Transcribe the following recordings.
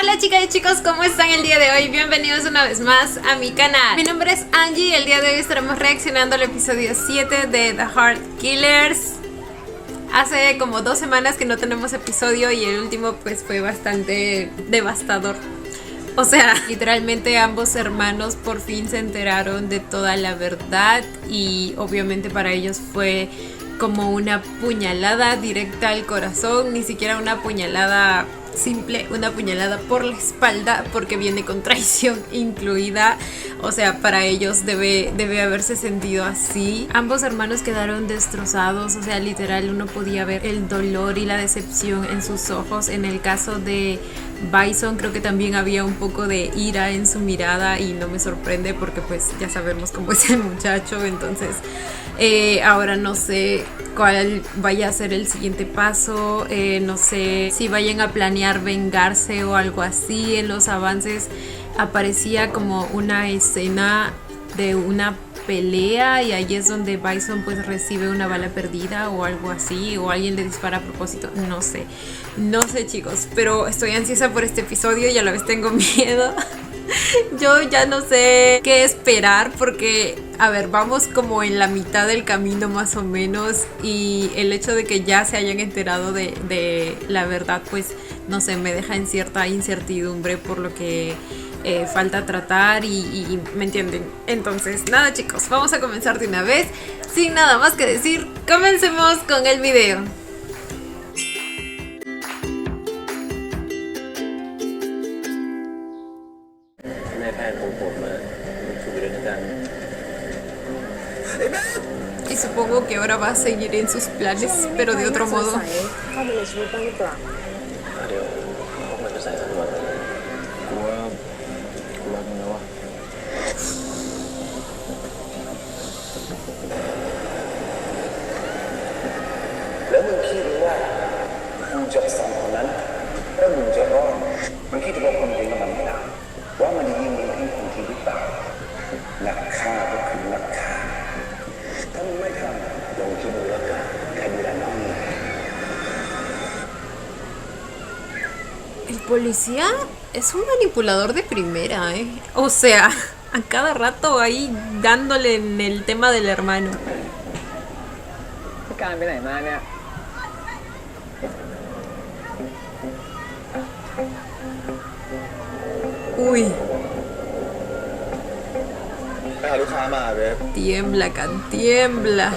Hola chicas y chicos, ¿cómo están el día de hoy? Bienvenidos una vez más a mi canal. Mi nombre es Angie y el día de hoy estaremos reaccionando al episodio 7 de The Heart Killers. Hace como 2 semanas que no tenemos episodio y el último pues fue bastante devastador. O sea, literalmente ambos hermanos por fin se enteraron de toda la verdad y obviamente para ellos fue como una puñalada directa al corazón, ni siquiera una puñalada simple, una puñalada por la espalda porque viene con traición incluida. O sea, para ellos debe haberse sentido así. Ambos hermanos quedaron destrozados, o sea, literal uno podía ver el dolor y la decepción en sus ojos. En el caso de Bison creo que también había un poco de ira en su mirada y no me sorprende porque pues ya sabemos cómo es el muchacho. Entonces ahora no sé cuál vaya a ser el siguiente paso, no sé si vayan a planear vengarse o algo así. En los avances aparecía como una escena de una pelea y ahí es donde Bison pues recibe una bala perdida o algo así, o alguien le dispara a propósito, no sé chicos, pero estoy ansiosa por este episodio y a la vez tengo miedo. Yo ya no sé qué esperar porque, a ver, vamos como en la mitad del camino más o menos y el hecho de que ya se hayan enterado de la verdad pues no sé, me deja en cierta incertidumbre por lo que falta tratar y me entienden. Entonces nada chicos, vamos a comenzar de una vez sin nada más que decir. Comencemos con el video. Y supongo que ahora va a seguir en sus planes, pero de otro modo. El policía es un manipulador de primera, ¿eh? O sea, a cada rato ahí dándole en el tema del hermano. Uy. Tiembla, Can, tiembla.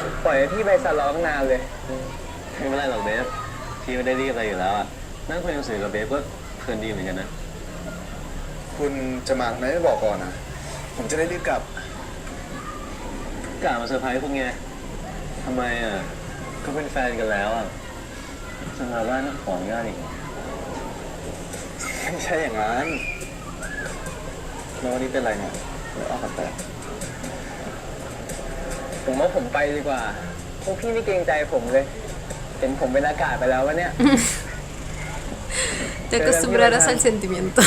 Te acostumbrarás al sentimiento.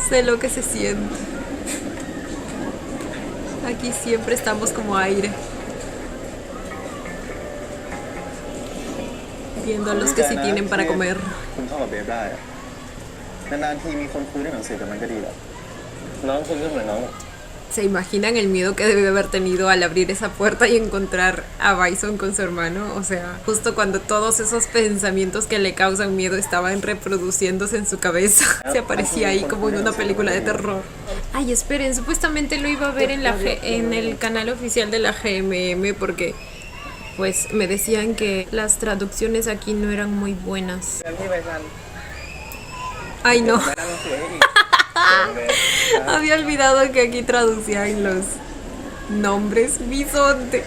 Sé lo que se siente. Aquí siempre estamos como aire, viendo a los que sí tienen para comer. ¿Se imaginan el miedo que debe haber tenido al abrir esa puerta y encontrar a Bison con su hermano? O sea, justo cuando todos esos pensamientos que le causan miedo estaban reproduciéndose en su cabeza, se aparecía ahí como en una película de terror. Ay, esperen, supuestamente lo iba a ver en el canal oficial de la GMM porque pues me decían que las traducciones aquí no eran muy buenas. Ay, no. Había olvidado que aquí traducían los nombres. Bisonte.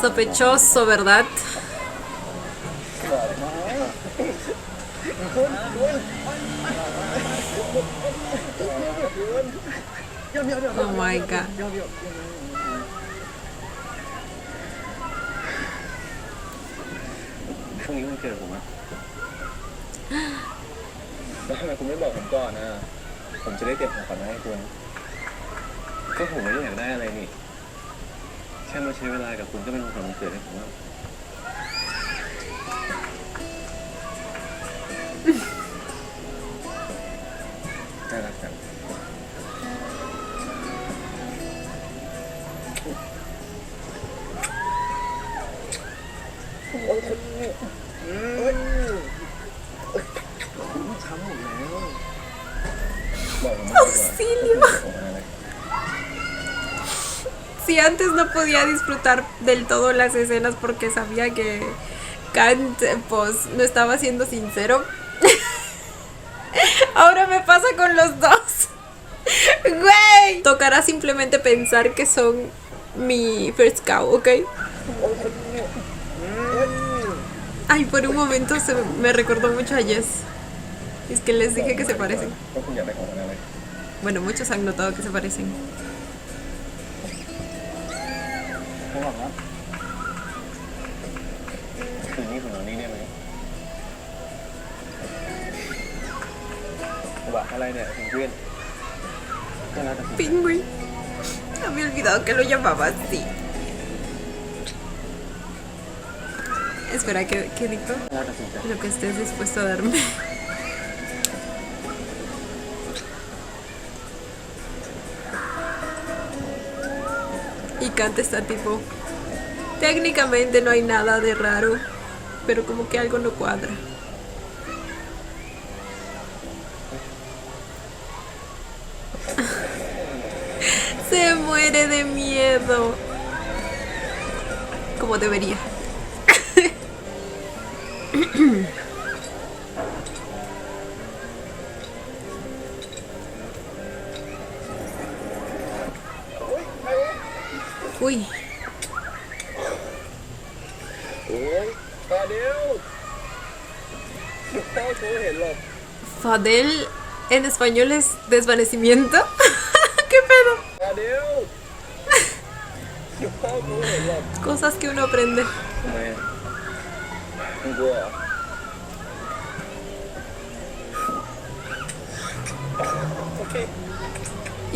Sospechoso, ¿verdad? Oh my god. ช่วงนี้มันเกิดผมอะแล้วทำไมคุณไม่บอกผมก่อนนะ ผมจะได้เตรียมของขวัญมาให้คุณก็ผมไม่ได้อยากได้อะไรนี่แค่มาใช้เวลากับคุณก็เป็นของขวัญวันเกิดให้ผมแล้วน่ารักจังช้ำหมดแล้วบอกผมมาดีกว่า Auxilio. Si antes no podía disfrutar del todo las escenas porque sabía que Kant pues no estaba siendo sincero, ahora me pasa con los dos. Güey, tocará simplemente pensar que son mi first cow, ¿ok? Ay, por un momento me recordó mucho a Jess. Es que les dije que se parecen. Bueno, muchos han notado que se parecen. ผมบอกว่าคืนนี้คุณนอนนี่ได้ไหมบอกอะไรเนี่ยเพนกวินก็แล้วแต่คุณ Pingüin. Había olvidado que lo llamaba así. Espera, ¿qué dijo? แล้วแต่คุณจะ Lo que estés dispuesto a darme. Y Kant está tipo, técnicamente no hay nada de raro, pero como que algo no cuadra. Se muere de miedo. Como debería. Uy. โอ้ยฟาเดลพ่อกูเห็นหรอก Fadel en español es desvanecimiento. ¿Qué pedo? ฟาเดลพ่อกูเห็นหรอก Cosas que uno aprende. ทำไมอ่ะมึงกลัวเหรอโอเค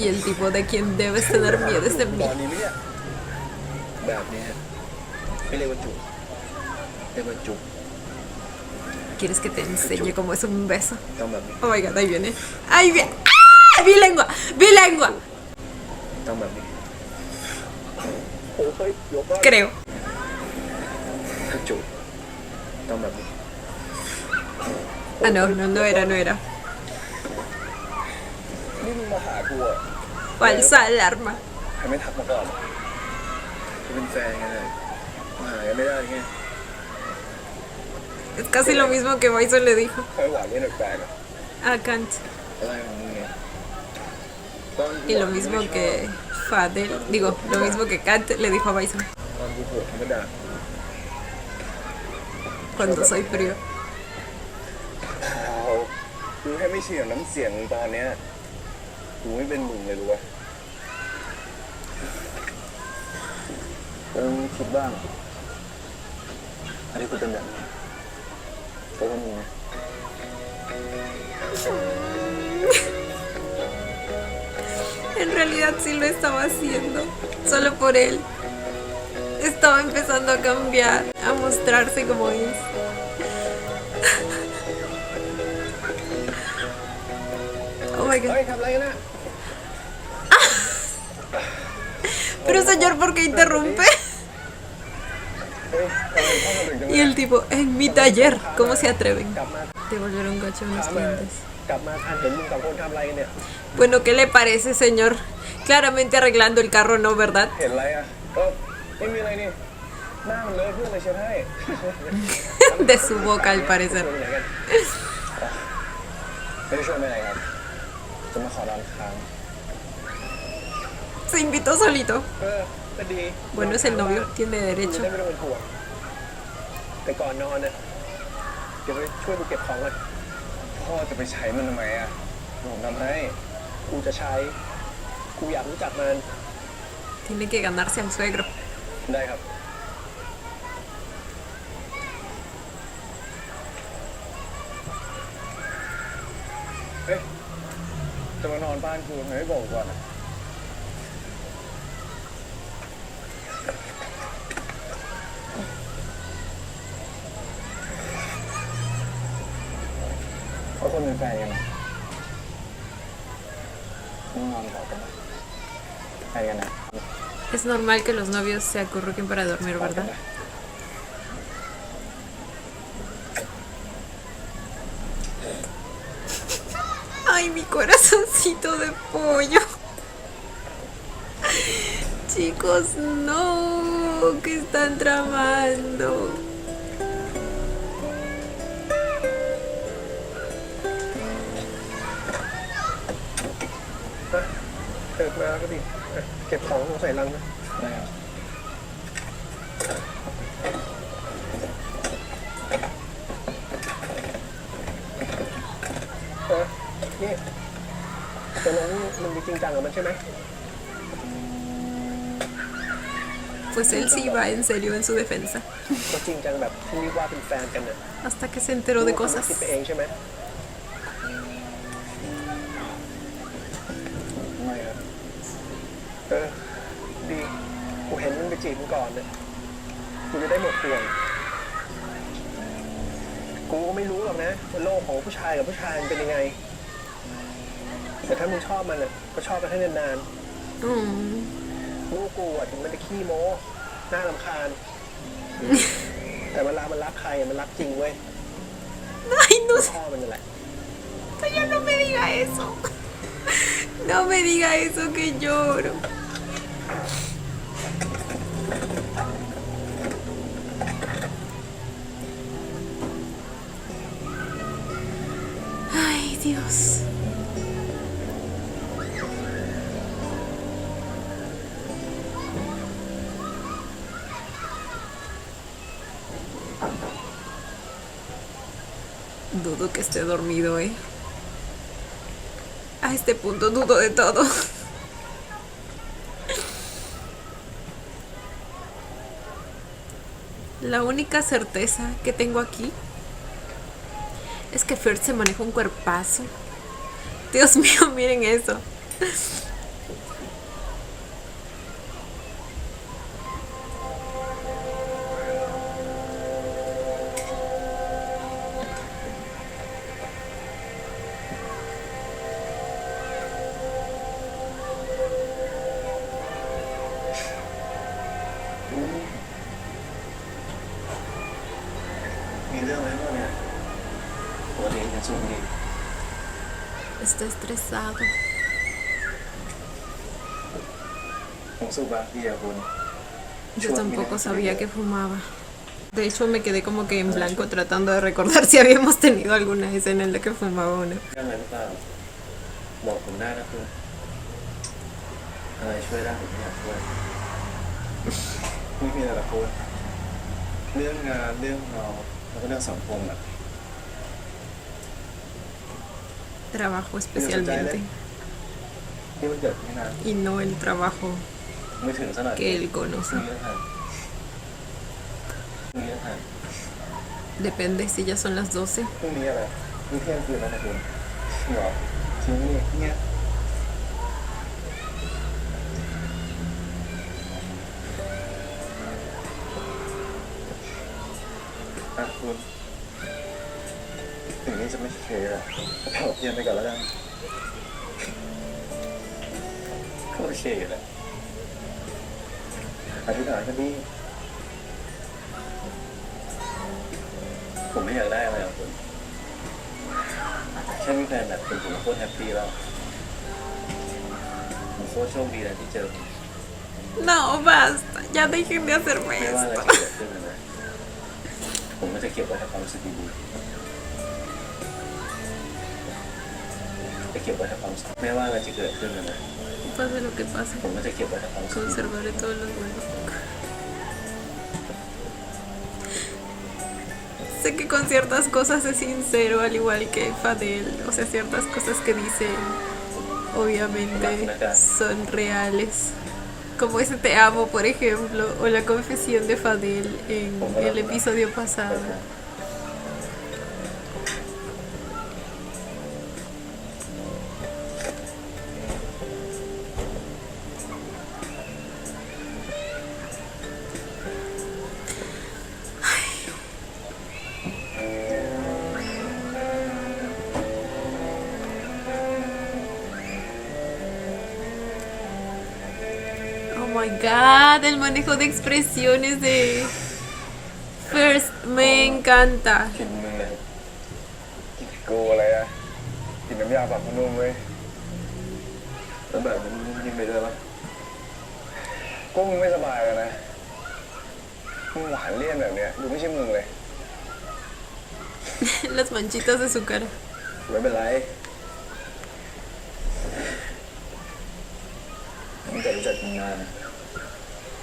Y el tipo de quien debes tener miedo es de ต mí. อนนี้ไหมเนี่ยแบบนี้ไม่เรียกว่าจุ๊บเรียกว่าจุ๊บ ¿Quieres que te enseñe cómo es un beso? ต้องแบบนี้ Oh my god, ahí viene. ¡Ahí viene! ¡Ah! ¡Vi lengua! ¡Vi lengua! ต้องแบบนี้โอ้ยยกว่า Creo. จุ๊บต้องแบบนี้ Ah, no, no era. นี่มึงมาหากูอ่ะ Falsa alarma. ใครไม่ทักมาก่อนจะเป็นแฟนกันเลยมาหากันไม่ได้ไง Es casi lo mismo que Bison le dijo ใครหวานเล่นแปลกๆอ่ะ a Kant. อะไรของมึงเนี่ย Y lo mismo que Fadel. Digo, lo mismo que Kant le dijo a Bison ตอนกูโหดธรรมดา cuando soy frío. เอากูแค่ไม่ชินกับน้ำเสียงมึงตอนเนี้ยกูไม่เป็นมึงเลยรู้ป่ะต้องคิดบ้างอันนี้กูเป็นแบบนี้แต่ว่ามึงนะ En realidad sí lo estaba haciendo. Solo por él. Estaba empezando a cambiar, a mostrarse como es. Oh my เฮ้ god. ยทำอะไรกันนะ Pero señor, ¿por qué interrumpe? เฮ้ยทำไมพ่อมาถึงจัง Y el tipo, en mi taller, ¿cómo se atreven? กลับมา Te volvieron gacho unos ถามมา clientes. กลับมาทันเห็นมึงสองคนทำอะไรกันเนี่ย Bueno, ¿qué le parece, señor? Claramente arreglando el carro, ¿no, verdad? เห็นอะไรอ่ะไม่มีอะไรนี่หน้ามันเลอะเพื่อนเลยเชียวให้ De su boca, al parecer. ไม่ได้ช่วยไม่อะไรครับจะมาขอนอนค้าง Se invitó solito. ก็ดี Bueno, es el novio, tiene จะ derecho. ได้ไม่ต้องเป็นห่วงแต่ก่อนนอนเนี่ยเดี๋ยวไปช่วยกูเก็บของเลยพ่อจะไปใช้มันทำไมอ่ะผมทำให้กูจะใช้กูอยากรู้จักมัน Tiene que ganarse al suegro. ได้ครับเฮ้ย จะมานอนบ้านกูทำไมไม่บอกก่อนอะเขาคนเป็นแฟนกันนะต้องนอนต่อกันนะแฟนกันนะ Es normal que los novios se acurruquen para dormir, ¿verdad? Ay, mi corazoncito de pollo. Chicos, no, ¿qué están tramando? เกิดมาก็ดิเก็บของใส่ลังนะได้ครับนี่ตกลงมึงจริงจังกับมันใช่ไหม Pues él sí va en serio en su defensa. ก็จริงจังแบบที่ว่าเป็นแฟนกันน่ะ Hasta que se enteró de คิด cosas. ไปเองใช่ไหมไม่ครับดีกูเห็นมึงไปจีบมึงก่อนเนี่ยกูจะได้หมดห่วงกูก็ไม่รู้หรอกนะว่าโลกของผู้ชายกับผู้ชายมันเป็นยังไงแต่ถ้ามึงชอบมันน่ะก็ชอบมันให้นาน Mm. ๆลูกกูถึงมันจะขี้โม้น่ารำคาญ แต่เวลามันรักใครมันรักจริงเว้ย Ay, no, พ่อมันนั่นแหละ ya no me diga eso. No me diga eso que lloro. Ay, Dios. Dudo que esté dormido, ¿eh? A este punto dudo de todo. La única certeza que tengo aquí es que Fer se maneja un cuerpazo. Dios mío, miren eso. Está estresado. Yo tampoco sabía que fumaba. De hecho, me quedé como que en blanco tratando de recordar si habíamos tenido alguna escena en la que fumaba o no. บอกผมได้นะคุณอะไรช่วยได้ผมอยากช่วยไม่มีอะไรหรอกคุณเรื่องงานเรื่องเราแล้วก็เรื่องสังคมอ่ะ Trabajo especialmente. ที่มันเกิดไม่นาน Y no el trabajo ไม่ถึงสักหน่อย que él conoce. มีแล้วทันมีแล้วทัน Depende si ya son las 12. พรุ่งนี้อะไรนี่เที่ยงคืนแล้วนะคุณเหรอจริงนี่เนี่ยคุณถึงนี้จะไม่เคยอะเอาเพียนไปก่อนแล้วกันก็โอเคอยู่แหละอธิษฐานกันดีผมไม่อยากได้อะไรหรอกคุณแค่มีแฟนแบบคุณผมโคตรแฮปปี้แล้วผมโคตรโชคดีนะที่เจอคุณ No, basta. Ya dejen de hacerme ไม่ว่าอะไร esto. จะเกิดขึ้นนะผมก็จะเก็บไว้ให้ความรู้สึกดีๆจะเก็บไว้ให้ความรู้สึกไม่ว่าอะไรจะเกิดขึ้นนะ Pase lo que pase, ผมก็จะเก็บไว้ให้ความรู้สึกดี conservaré todo lo bueno. Sé que con ciertas cosas es sincero, al igual que Fadel. O sea, ciertas cosas que dice, obviamente, son reales. Como ese te amo, por ejemplo, o la confesión de Fadel en el episodio pasado. my god, el manejo de expresiones de First me encanta. กินมึงเลย กูอะไรอะกินน้ำยาปรับผ้านุ่มเว้ย แล้วแบบนั้นมึงกินไปด้วยปะ กูมึงไม่สบายเลยนะมึงหวานเลี่ยนแบบเนี้ยดูไม่ใช่มึงเลย Las manchitas de su cara. ไม่เป็นไรตั้งแต่รู้จักมึงนาน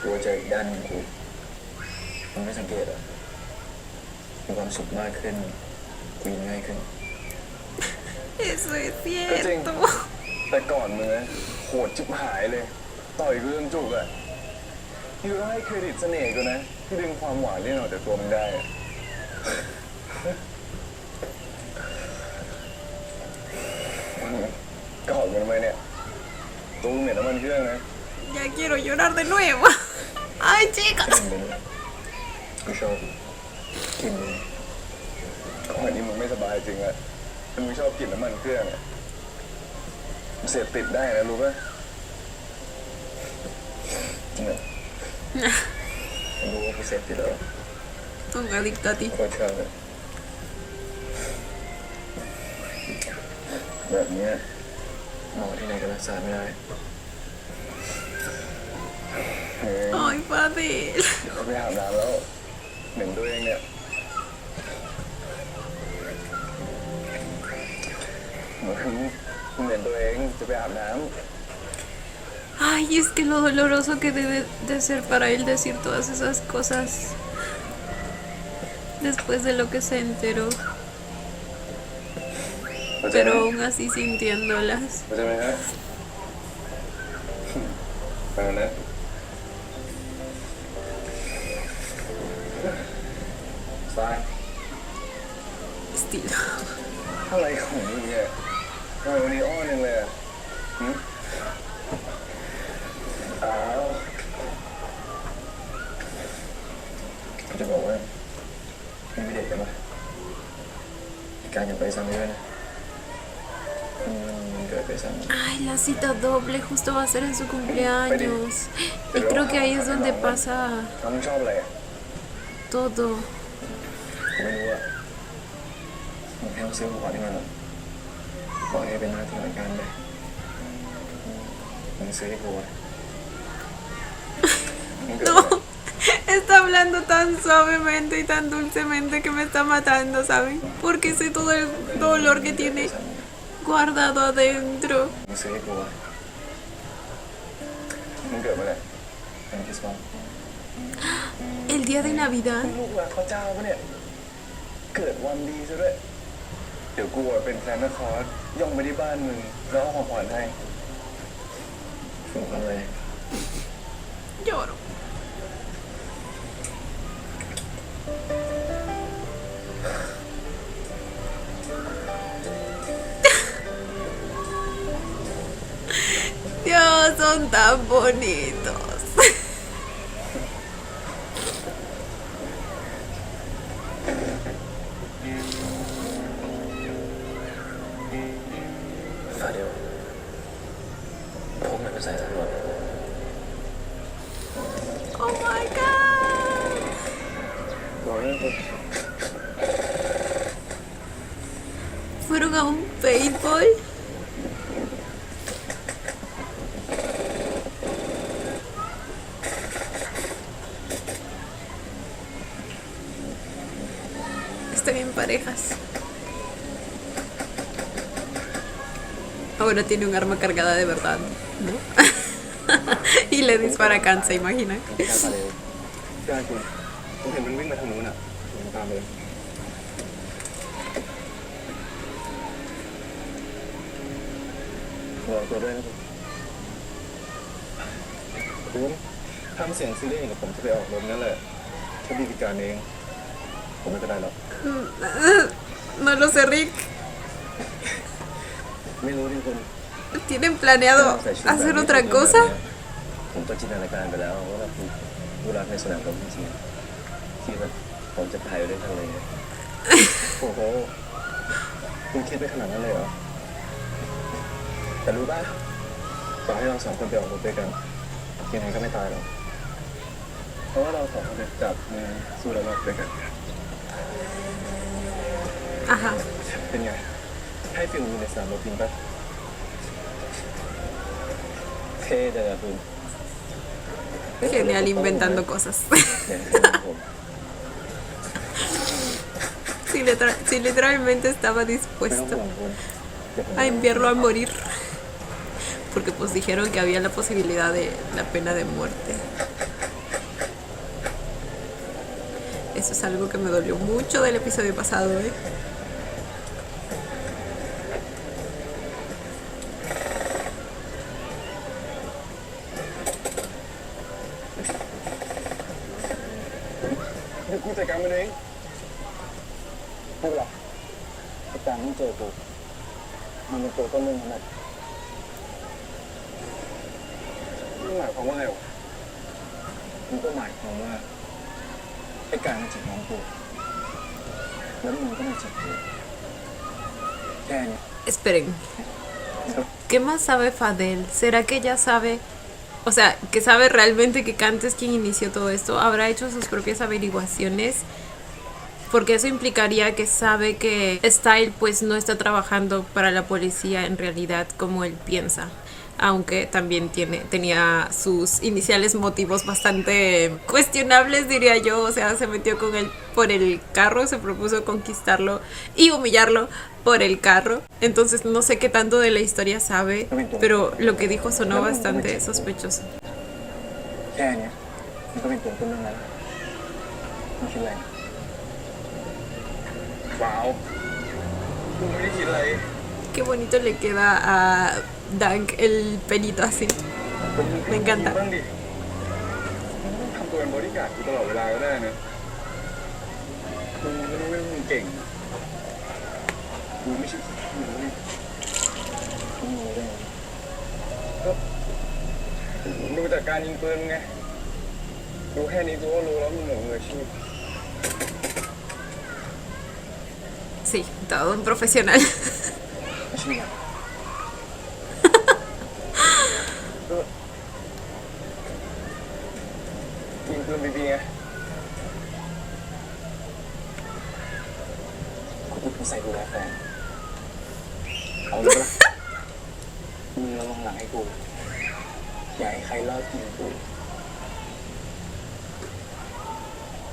กูเจออีกด้านหนึงกูมึงไม่สังเกตเหรอมีความสุขมากขึ้นคุยง่ายขึ้น Eso es ก็จริง cierto. แต่ก่อนมึงนะโหดจิบหายเลยต่อยกูจนจุกอะยูต้องให้เครดิตเสน่ห์กูนะที่ดึงความหวานเลี่ยนออกจากตัวมึงได้อะกอดมันทำไมเนี่ยตัวมึงเหม็นน้ำมันเครื่องนะ Ya quiero llorar de nuevo. Ay, chicos. กินไปเลยกูชอบกินเลย ก่อนนี้มึงไม่สบายจริงอะแต่มึงชอบกินน้ำมันเครื่องอะมันเสพติดได้นะรู้ป่ะ เนี่ยรู้ว่ากูเสพติดแล้ว Un adicto a ti. โคตรชอบเลยแบบเนี้ยหมอที่ไหนก็รักษาไม่ได้ Ay, Fadil. เขาไปอาบน้ำแล้วเหม็นตัวเองเนี่ยเหมือนมึงเหม็นตัวเองจะไปอาบน้ Ay, es que lo doloroso que debe de ser para él decir todas esas cosas después de lo que se enteró, ำเข้าใจไหม pero aún así sintiéndolas. เข้าใจไหมฮะฟังนะ ซ้าย Estilo. อะไรของมึงเนี่ยทำไมวันนี้อ้อนยังเลยอะหึอ้าว กูจะบอกว่าพี่ไม่เด็กกันไหมการอย่าไปซ้ำเยอะนะมันเกิดไปซ้ำ Ay, la cita doble justo va a ser en su cumpleaños. Y creo que ahí es donde pasa น้องมึงชอบอะไรอะ todo. กูไม่รู้อะมึงแค่ต้องซื้อของขวัญให้มันหรอกปล่อยให้เป็นหน้าที่ของการไปมึงซื้อให้กูอะมึงเกิด No, está hablando tan suavemente y tan dulcemente que me está matando, ¿saben? Porque sé todo el dolor que tiene guardado adentro. มึงซื้อให้กูอะ มึงเกิดเมื่อไหร่ เป็นคริสต์มาส El día de Navidad. ลูกหลานพระเจ้าปะเนี่ย เกิดวันดีซะด้วย เดี๋ยวกูอะเป็นแซนต์คลอสย่องไปที่บ้านมึงแล้วเอาของขวัญให้ ถูกกันเลย Lloro. Dios, son tan bonitos. ฝาเดียวพกมันไปใส่ตำรวจ Oh my god. บอกเรื่องคน Fueron a un paintball. Están en parejas. Ahora tiene un arma cargada de verdad, ¿no? Y le dispara a Khan, ¿se imaginan? ไม่กล้าไปเลย กล้าจริงผมเห็นมันวิ่งมาทางนู้นอ่ะผมตามไปเลยบอกตัวด้วยนะคุณทำเสียงซีเรียสกับผมจะไปออกรถนั่นแหละแค่บีบการเอง ผมไม่เป็นไรหรอก No lo sé, Rick. ไม่รู้ที่คุณ ¿Tienen planeado hacer otra cosa? ผมก็จินตนาการไปแล้วว่าเราคือผู้รักในสนามรบจริงๆที่แบบผมจะพายไปด้วยกันเลย โอ้โหคุณคิดไปขนาดนั้นเลยเหรอ แต่รู้ป่ะต่อให้เราสองคนไปออกรถด้วยกัน ยังไงก็ไม่ตายหรอกเพราะว่าเราสองคนเนี่ยจับมือสู้แล้วรอดด้วยกัน Ajá. เป็นไงให้ฟิลมีในสนามรบจริงปะเท่จังอะคุณ Genial inventando cosas. อย่างที่ผม Sí, literalmente estaba ไม่ต้อง dispuesto ห่วงคุณเดี๋ยวผม a enviarlo a morir. Porque pues dijeron que había la posibilidad de la pena de muerte. Eso es algo que me dolió mucho del episodio pasado, ¿eh? เดี๋ยวกูจัดการมันเอง ไม่เป็นไรไอ้การต้องเจอกูมันเป็นตัวต้นเรื่องทั้งหมด นี่หมายความว่าไงวะ มันก็หมายความว่าไอ้การมาจีบน้องกูแล้วมึงก็มาจีบกูแค่เนี้ย Esperen. ¿Qué más sabe Fadel? ¿Será que ya sabe? O sea, que sabe realmente que Kant es quien inició todo esto. ¿Habrá hecho sus propias averiguaciones? Porque eso implicaría que sabe que Style pues no está trabajando para la policía en realidad como él piensa. Aunque también tenía sus iniciales motivos bastante cuestionables, diría yo. O sea, se metió con él por el carro, se propuso conquistarlo y humillarlo por el carro. Entonces no sé qué tanto de la historia sabe, pero lo que dijo sonó bastante sospechoso. แค่เนี้ยมันก็เป็นตัวต้นเรื่องแล้วไม่คิดอะไร ว้าวกูไม่ได้คิดอะไร Qué bonito le queda a Dank el pelito así. Me encanta. บ้างดิมึงไม่ต้องทำตัวเป็นบอดี้การ์ดกูตลอดเวลาก็ได้นะมึงไม่ต้องเล่นมึงเก่งกูไม่ใช่มึงไม่ มึงรู้ได้ไง ก็ดูจากการยิงปืนไงรู้แค่นี้กูก็รู้แล้วมึงเหนือมืออาชีพ Sí, todo un profesional. ไม่ใช่หรอก ก็ยิงปืนบีๆไง กูพูดถึงใส่ดูแลแฟนเอาเลยปะมึงระวังหลังให้กูอย่าให้ใครลอบยิงกู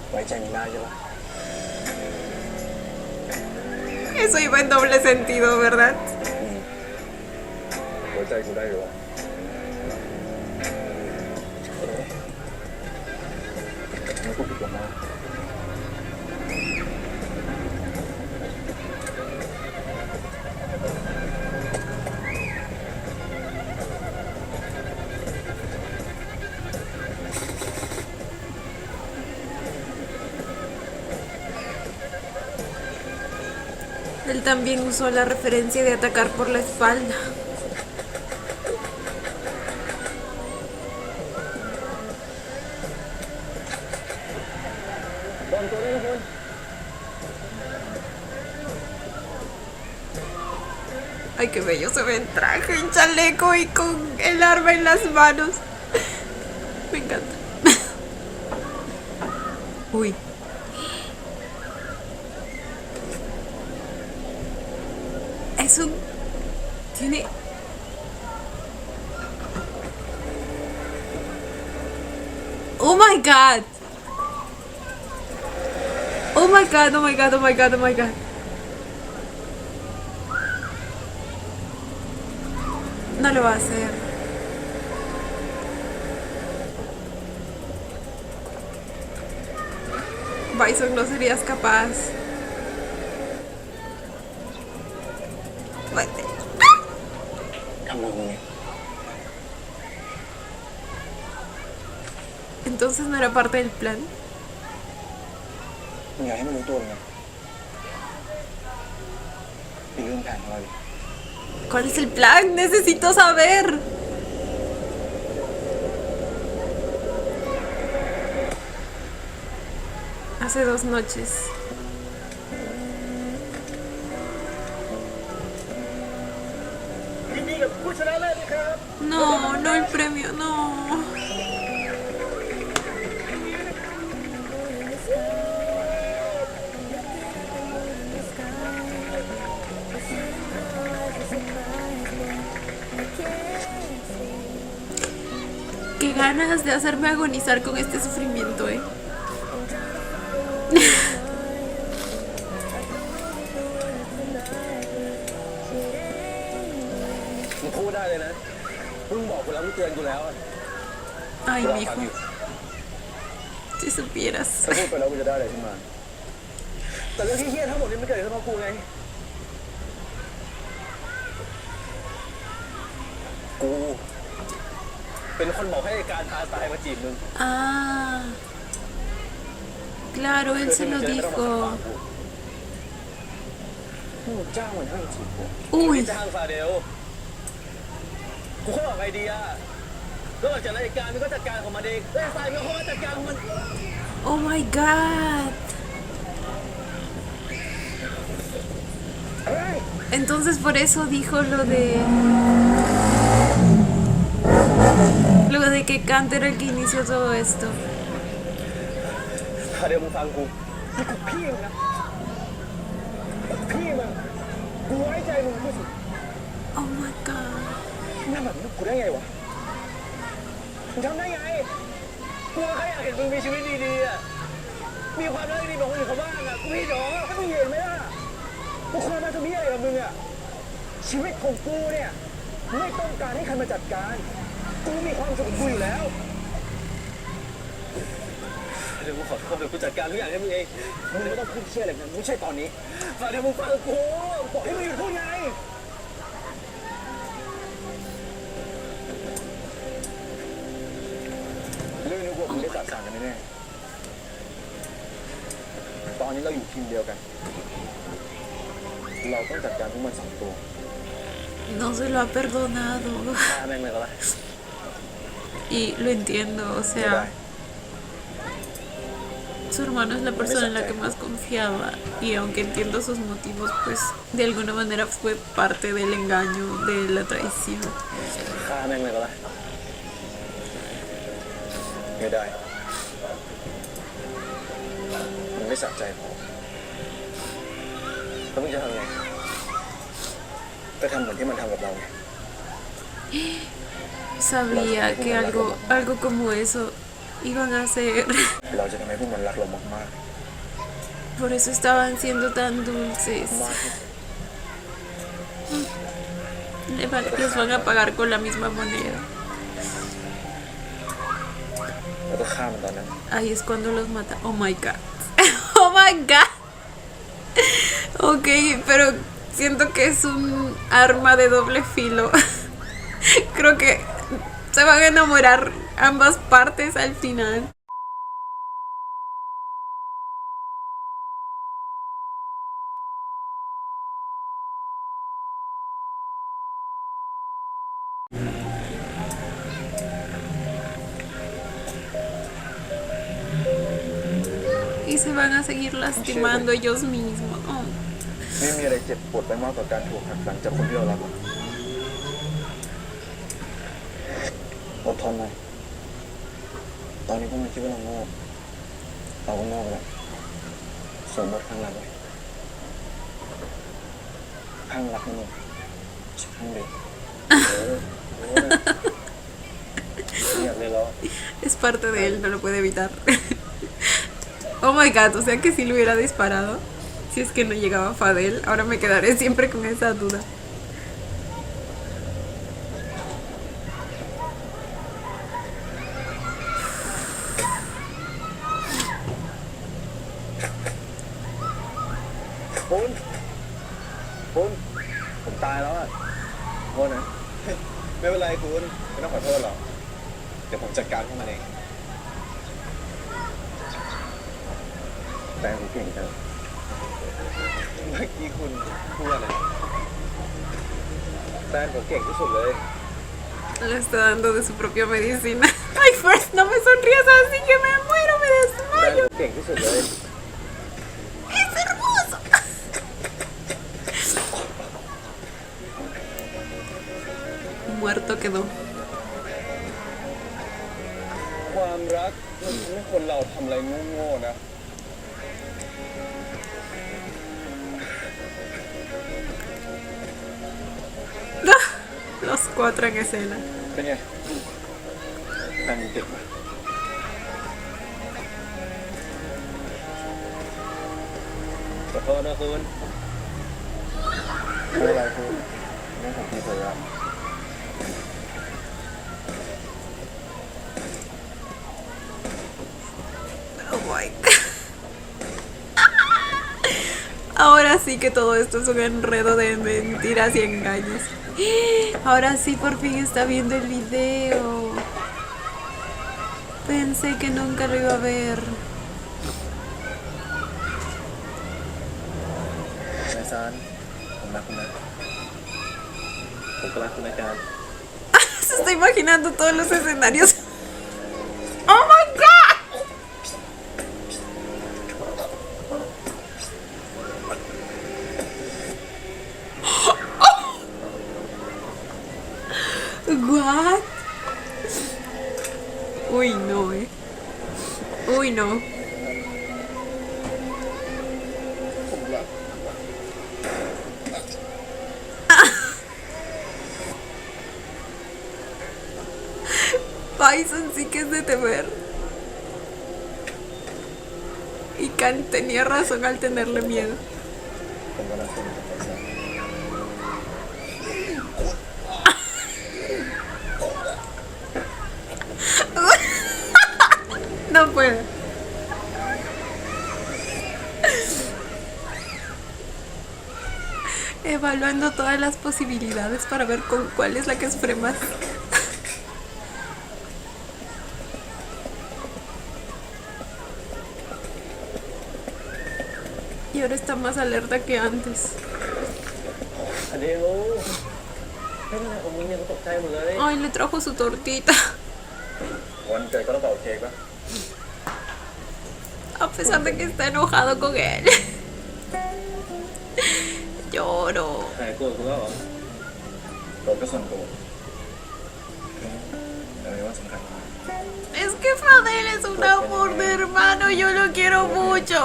ไว้ใจมึงได้ใช่ปะ Eso iba en doble sentido, ¿verdad? หัวใจกูได้หรือวะ ไม่กูผิดหวังมาก Él también usó la referencia de atacar por la espalda. Ay, qué bello se ve en traje, en chaleco y con el arma en las manos. Me encanta. Uy. Es un... Tiene... Oh my god. Oh my god, oh my god, oh my god, oh my god. No lo va a hacer. Bison, no serías capaz. Vete. ทำมือมึงไง Entonces no era parte del plan. มึงอยากให้มันรู้ตัวเลยไงเป็นเรื่องแผนของเราดิ ¿Cuál es el plan? Necesito saber. Hace 2 noches. No, no el premio, no. ganas de hacerme agonizar con este sufrimiento, ¿eh? มึงพูดได้เลยนะมึงบอกกูแล้วมึงเตือนกูแล้วอะ Ay, กูรอ mijo, ฟังอยู่ si supieras. ถ้าพูดไปแล้วกูจะได้อะไรขึ้นมา แต่เรื่องที่เฮี้ยทั้งหมดนี้มันเกิดขึ้นเพราะกูไง กูเป็นคนบอกให้การพาสายมาจีบมึง Ah, claro, él se lo dijo. มึงจ้างมันให้มาจีบกู Uy, จ้างฟาเดลกูเขาบอกไงดีอะก็จัดรายการมันก็จัดการของมันเองไอ้ฟายมันก็จัดการของมัน oh my god. เฮ้ย Entonces por eso dijo lo de que Kant era el que inició todo esto. ฟาเดลมึงฟังกูนี่กูพี่มึงนะพี่มึงกูไว้ใจมึงที่สุด Oh my god. นั่นแบบนี้กูได้ไงวะมึงทำได้ไงกูแค่อยากเห็นมึงมีชีวิตดีๆอะมีความรักดีๆแบบคนอื่นเขาบ้างอะกูพี่หรอให้มึงเห็นไหมล่ะกูควรมาทำเหี้ยอะไรกับมึงอะชีวิตของกูเนี่ยไม่ต้องการให้ใครมาจัดการกูมีความสุขของกูอยู่แล้วเดี๋ยวกูขอโทษเดี๋ยวกูจัดการทุกอย่างให้มึงเองมึงไม่ต้องพูดเชี่ยอะไรนะไม่ใช่ตอนนี้เดี๋ยวมึงฟังกูบอกให้มึงหยุดพูดไงเรื่องนี้พวกมึงได้จัดการกันแน่ๆตอนนี้เราอยู่ทีมเดียวกัน เราต้องจัดการพวกมัน2 ตัว No se lo ha perdonado. ฆ่าแม่งเลยก็ได้ Y lo entiendo, o ไม่ได้ sea, su hermano es la persona en la que más confiaba. Y aunque entiendo sus motivos, pues de alguna manera fue parte del engaño, de la traición. ฆ่าแม่งเลยก็ได้ไม่ได้มันไม่สะใจพอแล้วมึงจะทำไงก็ทำเหมือนที่มันทำกับเราไง Sabía que algo como eso iban a hacer. เราจะทำให้พวกมันรักเรามาก Por eso estaban siendo tan dulces. ๆมากที่สุด Les van a pagar con la misma moneda. แล้วก็ฆ่ามันตอนนั้น Ahí es cuando los mata. Oh my god. Oh my god. Ok, pero siento que es un arma de doble filo. Creo que se van a enamorar ambas partes al final. Y se van a seguir lastimando ellos mismos. Oh. ไม่มีอะไรเจ็บปวดไปมากกว่าการถูกหักหลังจากคนที่เรารักอดทนหน่อยตอนนี้พวกมันคิดว่าเราโง่เราก็โง่ไปแล้วสมมติข้างหลังไว้ข้างรักนั่นเองข้างเด็กอยากเลยเหรอ Es parte de él, no lo puede evitar. Oh my god, o sea que si le hubiera disparado, si es que no llegaba Fadel, ahora me quedaré siempre con esa duda. Bốn,ผมตายแล้วอ่ะโทษนะ ไม่เป็นไรคุณไม่ต้องขอโทษหรอกเดี๋ยวผมจัดการพวกมันเองแต่ผมเก่งจังเมื่อกี้คุณพูดอะไรแฟนผมเก่งที่สุดเลย Le está dando de su propia medicina. Ay, First, no me sonrías así que me muero, me แฟน desmayo. ผมเก่งที่สุดเลย Es hermoso. Muerto quedó. ความรักมันทำให้คนเราทำอะไรโง่ๆนะ Los 4 en escena. เป็นไง แฟนเด็กวะขอโทษนะคุณ ไม่เป็นไรคุณเรื่องของพี่เธอละ Oh my God. Ahora sí que todo esto es un enredo de mentiras y engaños. Ahora sí por fin está viendo el video. Pensé que nunca lo iba a ver. นายซานผมรักคุณนะ ผมก็รักคุณอาจารย์ Se está imaginando todos los escenarios. Oh my God. What? Uy, no, Uy, no. ผมรัก Bison sí que es de temer. Y Khan tenía razón al tenerle miedo. ผมก็รักคุณนายซาน No puedo. Evaluando todas las posibilidades para ver con cuál es la que sufre más. Y ahora está más alerta que antes. อเดลไม่เป็นไรผมยังตกใจหมดเลย Ay, le trajo su tortita. วันเกิดก็ต้องเป่าเค้กปะ A pesar de que está enojado con él. Lloro. หายโกรธคุณแล้วเหรอ รถก็ส่วนตัวแต่ไม่ว่าสำคัญมาก Es que Fadel es un amor de hermano. Yo lo quiero mucho.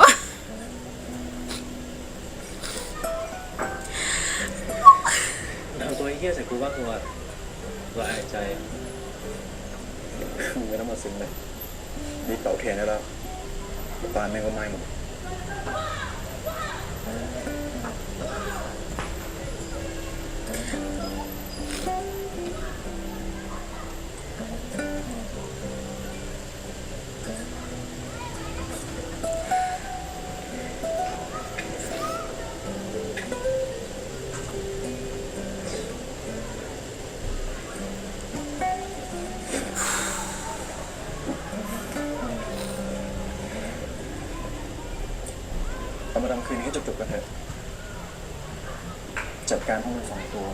ทำตัวเหี้ยใส่กูบ้างกูอ่ะละอายใจ มึงไม่ต้องมาซึ้งเลยรีบเป่าเทียนได้แล้วปานแม่งก็ไหม้หมด เรามาทำคืนนี้ให้จบๆกันเถอะ จัดการพวกมัน2 ตัว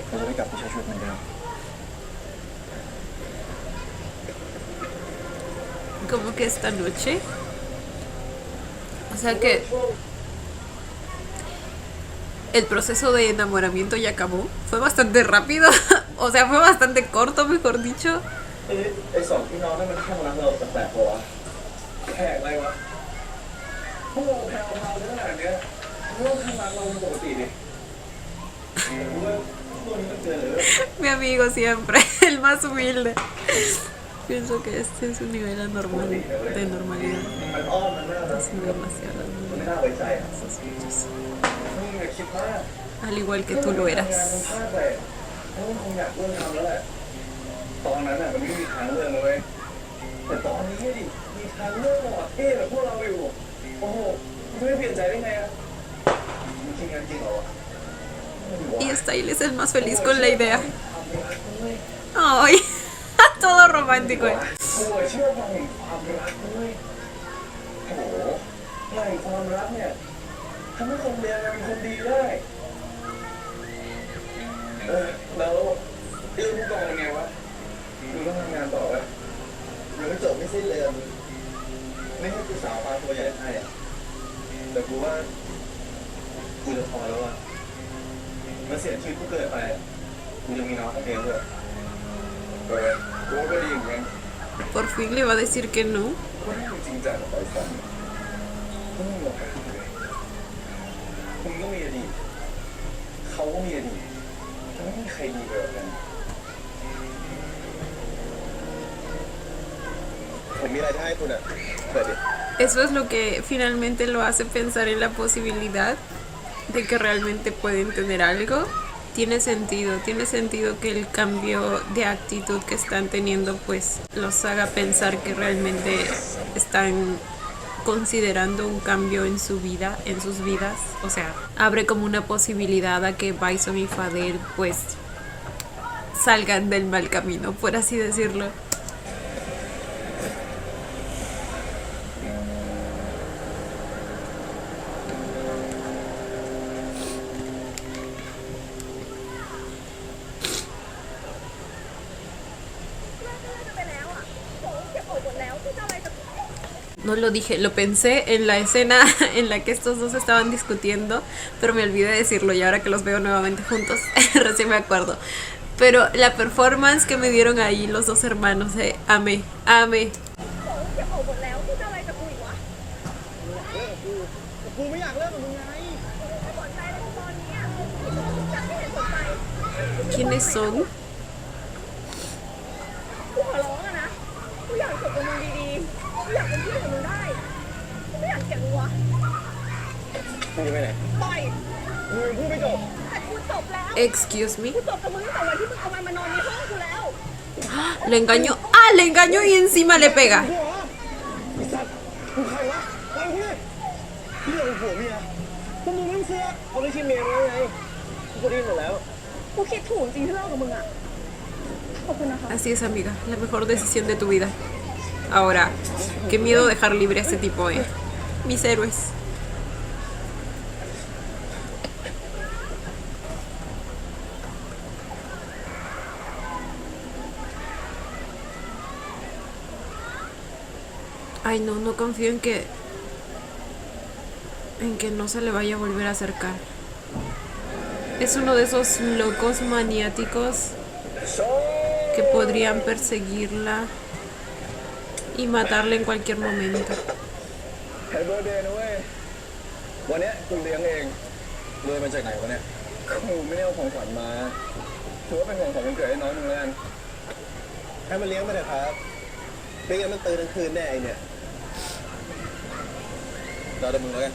เราจะได้กลับไปใช้ชีวิตเหมือนเดิม Como que esta noche. O sea que el proceso de enamoramiento ya acabó. Fue bastante rápido. O sea, fue bastante corto, mejor dicho. ไอ้สองพี่น้องนั่นมันข้างรักเราแปลกๆปะวะแขกอะไรวะพวกเราแพรวพราวขนาดเนี้ยพวกข้างรักเราปกติดิรู้ว่าพวกนี้มันเจอเลย Mi amigo siempre, el más humilde. Pienso que este es un nivel anormal de normalidad. มันอ้อมมันน่ารัก Es demasiado มันไม่น่าไว้ใจอ่ะ sospechoso. มึงอย่าคิดมาก Al igual que tú lo งาน eras. มันพลาดไปแล้วมันคงอยากเลิกทำแล้วแหละตอนนั้นน่ะมันไม่มีทางเลือกเลยเว้ยแต่ตอนนี้ดิมีทางเลือกหล่อเท่แบบพวกเราอยู่โอ้โหมึงไม่เปลี่ยนใจได้ไงอ่ะมึงคิดงานจริงเหรอวะ Y Style es el más feliz con la idea. Ay, todo romántico. กูเชื่อฟังแห่งความรักเลยโอ้โหพลังแห่งความรักเนี่ยทำให้คนเรียนเป็นคนดีได้แล้วเรื่องผู้กองเป็นไงวะมึงต้องทำงานต่อไหมยังไม่จบไม่สิ้นเลยมึงไม่ให้กูสาวปลาตัวใหญ่ให้อ่ะแต่กูว่ากูจะพอแล้วอ่ะมันเสียชีวิตกูเกิดไปกูยังมีน้องคนเดียวด้วยกูก็ดีเหมือนกัน Por fin le va a decir que no. คนที่จริงจังกับไปฟังก็ไม่มีโอกาสเลยคุณก็มีอดีตเขาก็มีอดีตจะไม่มีใครดีไปกว่ากัน ผมมีอะไรจะให้คุณอ่ะเปิดดิ Eso es lo que finalmente lo hace pensar en la posibilidad de que realmente pueden tener algo. Tiene sentido que el cambio de actitud que están teniendo pues los haga pensar que realmente están considerando un cambio en su vida, en sus vidas. O sea, abre como una posibilidad a que Bison y Fadel pues salgan del mal camino, por así decirlo. No lo dije, lo pensé en la escena en la que estos dos estaban discutiendo, pero me olvidé de decirlo y ahora que los veo nuevamente juntos, recién me acuerdo. Pero la performance que me dieron ahí los dos hermanos, amé. กูไม่อยากเลิกกับมึงไง ¿Quiénes son? กูขอร้องอะนะกูอยากจบกับมึงดีๆกูอยากเป็นเพื่อนกับมึงได้กูไม่อยากเกลียดมึงวะ มึงจะไปไหน ปล่อย มึงพูดไม่จบ แต่กูจบแล้ว Excuse me. กูจบกับมึงตั้งแต่วันที่มึงเอามันมานอนในห้องกูแล้ว Le engañó. ¡Ah! Le engañó y encima le pega. กูเหรอไอ้สัตว์มึงใครวะไปกูเลยเรื่องของผัวเมียพวกมึงไม่ต้องเสือกเขาไม่ใช่เมียมึงไงกูก็ได้ยินหมดแล้ว กูคิดถูกจริงที่เลิกกับมึงอะขอบคุณนะคะ Así es, amiga. La mejor decisión de tu vida. Ahora, qué miedo dejar libre a este tipo, Mis héroes. Ay, no confío en que no se le vaya a volver a acercar. Es uno de esos locos maniáticos que podrían perseguirla y matarla en cualquier momento. แฮปปี้เบิร์ธเดย์นะเว้ย วันเนี้ยกูเลี้ยงเอง รวยมาจากไหนวะเนี่ย กูไม่ได้เอาของขวัญมาถือว่าเป็นของขวัญวันเกิดให้น้องมึงแล้วกันให้มันเลี้ยงไปเถอะครับไม่งั้นมันตื่นทั้งคืนแน่ไอเนี่ย รอแต่มึงแล้วกัน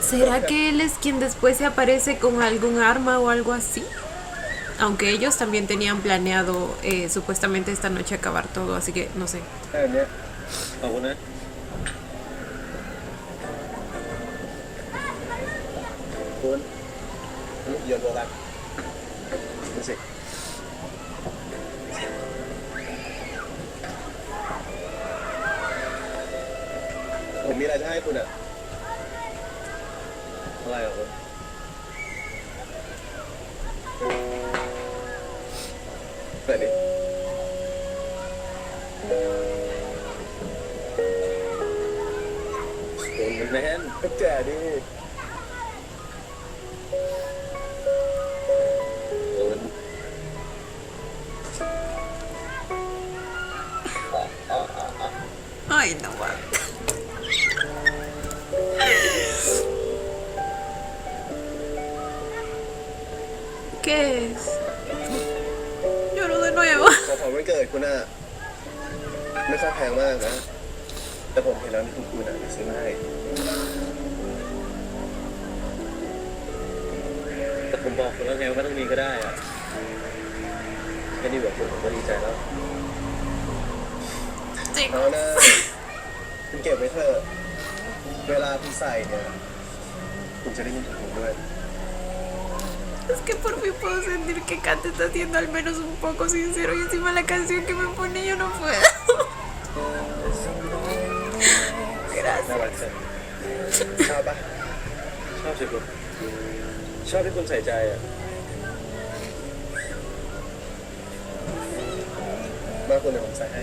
¿Será que él es quien después se aparece con algún arma o algo así? Aunque ellos también tenían planeado supuestamente esta noche acabar todo, así que no sé. แค่เนี้ย ขอบคุณนะคุณโยนโบกันดูสิผมมีอะไรจะให้คุณอ่ะ อะไรเหรอคุณเปิดดิคุณแมนแจ๋ดิคุณ Ay, no va. ¿Qué es? Lloro de nuevo. ของขวัญวันเกิดคุณอ่ะไม่ค่อยแพงมากนะ แต่ผมเห็นแล้วนี่คุณอ่ะซื้อมาให้ แต่ผมบอกคุณแล้วไงว่าไม่ต้องมีก็ได้อะแค่นี้แบบผมก็ดีใจแล้ว เอาหน้าคุณเก็บไว้เถอะ เวลาคุณใส่เนี่ยคุณจะได้ยินถึงผมด้วย Es que por fin puedo sentir que Kate está siendo al menos un poco sincero y encima la canción que me pone yo no puedo. น่ารักจัง ชอบปะ ชอบสิคุณชอบที่คุณใส่ใจอ่ะ มาคุณเดี๋ยวผมใส่ให้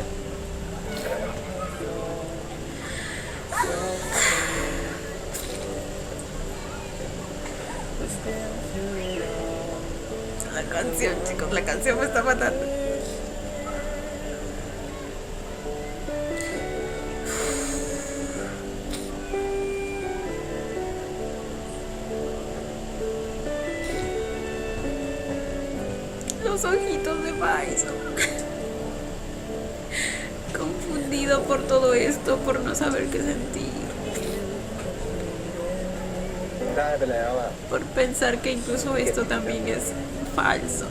La canción, chicos, la canción me está matando. Los ojitos de Bison. Confuso. ofendido por todo esto, por no saber qué sentir, ได้ไปแล้วอ่ะ por pensar que incluso esto también es falso.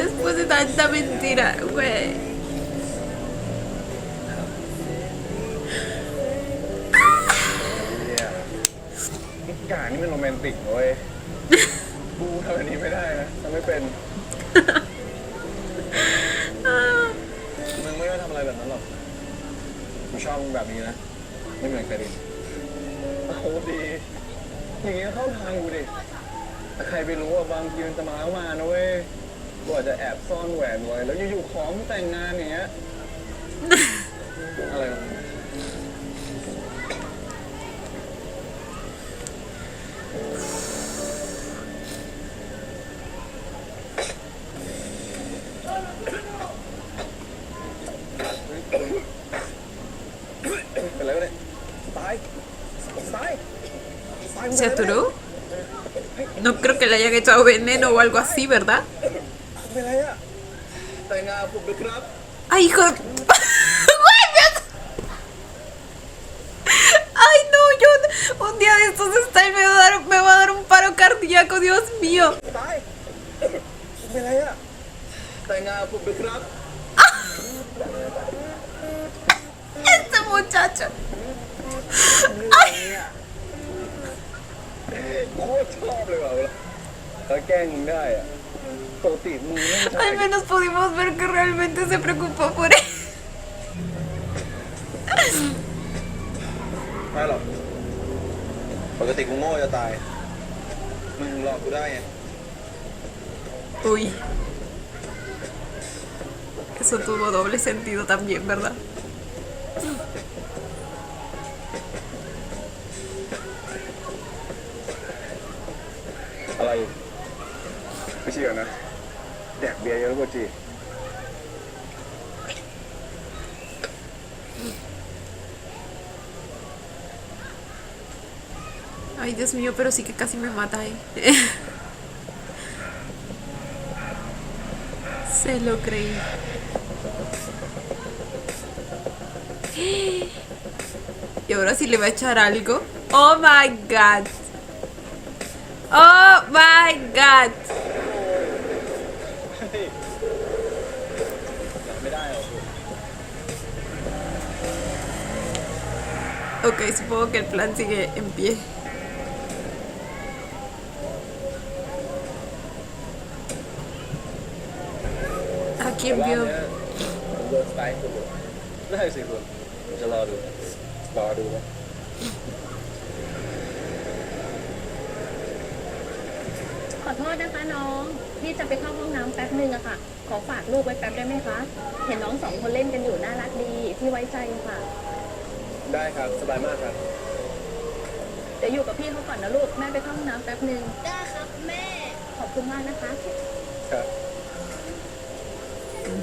Después de tanta mentira, güey. เนี่ยกานี่มันโรแมนติกเว้ย กูทำแบบนี้ไม่ได้นะทำไม่เป็น มึงไม่ได้ทำอะไรแบบนั้นหรอก กูชอบมึงแบบนี้นะ ไม่เหมือนใครดิเอาดี อย่างเงี้ยเข้าทางกูดิแต่ใครไปรู้ว่าบางทีมันจะมาแล้วมานะเว้ย กูอาจจะแอบซ่อนแหวนไว้ แล้วอยู่ๆของแต่งงานอย่างเงี้ย อะไรของมึงเป็นไรวะเนี่ยตายตายตาย ¿Se atoró? No creo que le hayan echado veneno o algo así, ¿verdad? เป็นไรอะแต่งงานผมด้วยครับ ¡Ay, hijo de... ¡Güey, ¡Ay, no! Yo... Un día de estos está y me va a dar un paro cardíaco, Dios mío. ตายเป็นไรอะแต่งงานผมด้วยครับ Este muchacho. โคตรชอบเลยว่ะถ้าแกล้งมึงได้อะปกติมึงไม่ใช่ Al menos pudimos ver que realmente se preocupó por él. ไม่หรอกปกติกูโง่จะตายมึงหลอกกูได้ไง Uy. Eso tuvo doble sentido también, ¿verdad? อะไรไม่เชื่อนะแดกเบียร์เยอะกว่าจี Ay, Dios mío, pero sí que casi me mata ahí. Se lo creí. Y ahora sí le va a echar algo. Oh my god. Oh my god. ไม่ได้หรอก Ok, supongo que el plan sigue en pie. ¿A quién รอบ vio? เนี้ยผมโดนสไตล์คุณได้สิคุณผมจะรอดูนะ ขอโทษนะคะน้อง พี่จะไปเข้าห้องน้ำแป๊บนึงอะค่ะ ขอฝากลูกไว้แป๊บได้ไหมคะ เห็นน้องสองคนเล่นกันอยู่น่ารักดี พี่ไว้ใจค่ะ ได้ครับสบายมากครับ เดี๋ยวอยู่กับพี่เขาก่อนนะลูก แม่ไปเข้าห้องน้ำแป๊บนึง ได้ครับแม่ ขอบคุณมากนะคะ ครับ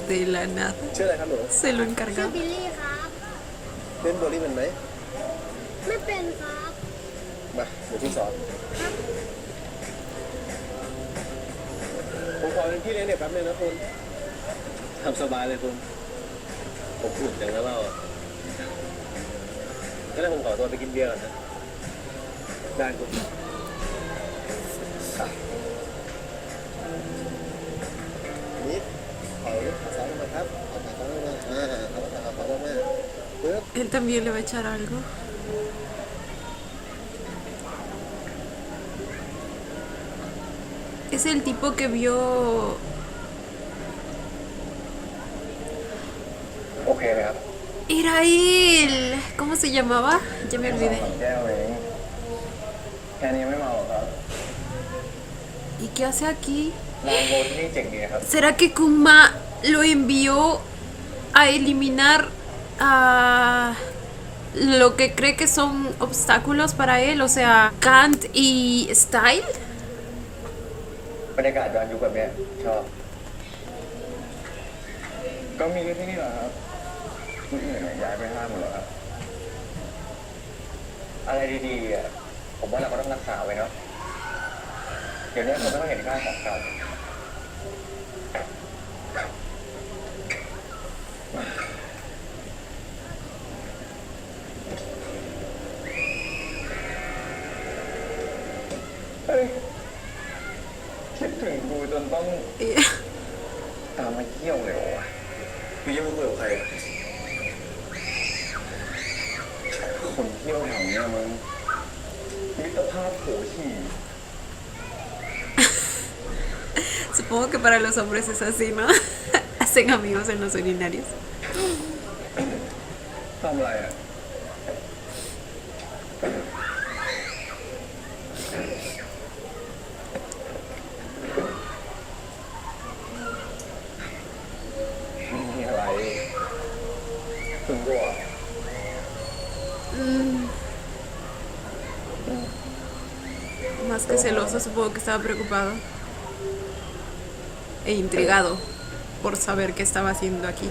De la nada. ชื่ออะไรครับหนู Se lo encargó. บิลลี่ครับ เล่นโบลิ่งเป็นไหม ไม่เป็นครับ มาเดี๋ยวพี่สอนผมขอเป็นพี่เลี้ยงเด็กแป๊บนึงนะคุณทำสบายเลยคุณผมอุ่นจังนะเรางั้นผมขอตัวไปกินเบียร์ก่อนนะได้คุณนี่ขอซ้อมมาครับขอซ้อมมาขอซ้อมมาปึ๊บ Él también le va a echar algo. Es el tipo que vio. โอเคไหมครับ Era él. ¿Cómo se llamaba? Ya me olvidé. แก้วเองแค่นี้ไม่เมาหรอครับ ¿Y qué hace aquí? นางโบที่นี่เจ๋งดีครับ ¿Será que Kuma lo envió a eliminar a lo que cree que son obstáculos para él? O sea, Kant y Style. บรรยากาศย้อนยุคแบบเนี้ยชอบ ก็มีที่นี่เหรอครับที่อื่นเนี่ยย้ายไปห้ามหมดแล้วครับ อะไรดีๆอ่ะผมว่าเราก็ต้องรักษาไว้เนาะ เดี๋ยวนี้ผมไม่ต้องเห็นค่าของเรา กูจนต้อง ตามมาเยี่ยวเลยวะ พี่ยังไม่คุยกับใครอะ คนเที่ยวแถวเนี้ยมึงมิตรภาพโผฉี่ Supongo que para los hombres es así, ¿no? Hacen amigos en los urinarios. ทำอะไรอ่ะมีอะไรถึงตัว Más que celoso, supongo que estaba preocupado e intrigado por saber qué estaba haciendo aquí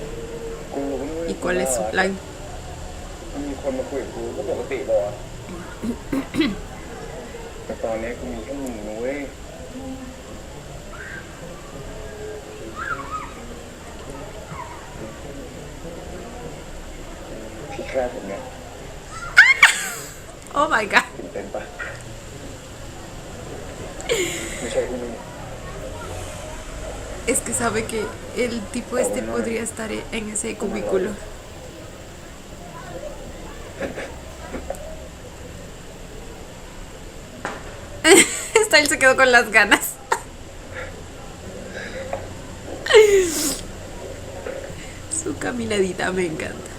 กูรู้ y cuál es su plan. มีคนมาคุยกับกูก็ปกติป่ะวะ แต่ตอนนี้กูมีแค่มึงนะเว้ยพี่แค่ผมเนี่ย Oh my god. ตื่นเต้นปะไม่ใช่กูมึง Es que sabe que el tipo este podría estar en ese cubículo. Style se quedó con las ganas. Su caminadita me encanta.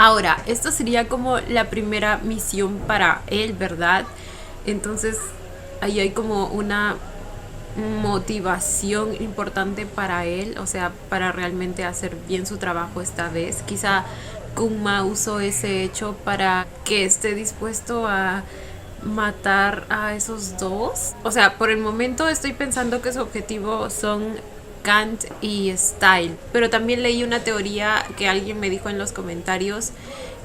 Ahora, esto sería como la primera misión para él, ¿verdad? Entonces, ahí hay como una motivación importante para él, o sea, para realmente hacer bien su trabajo esta vez. Quizá Kuma usó ese hecho para que esté dispuesto a matar a esos dos. O sea, por el momento estoy pensando que su objetivo son Kant y Style, pero también leí una teoría que alguien me dijo en los comentarios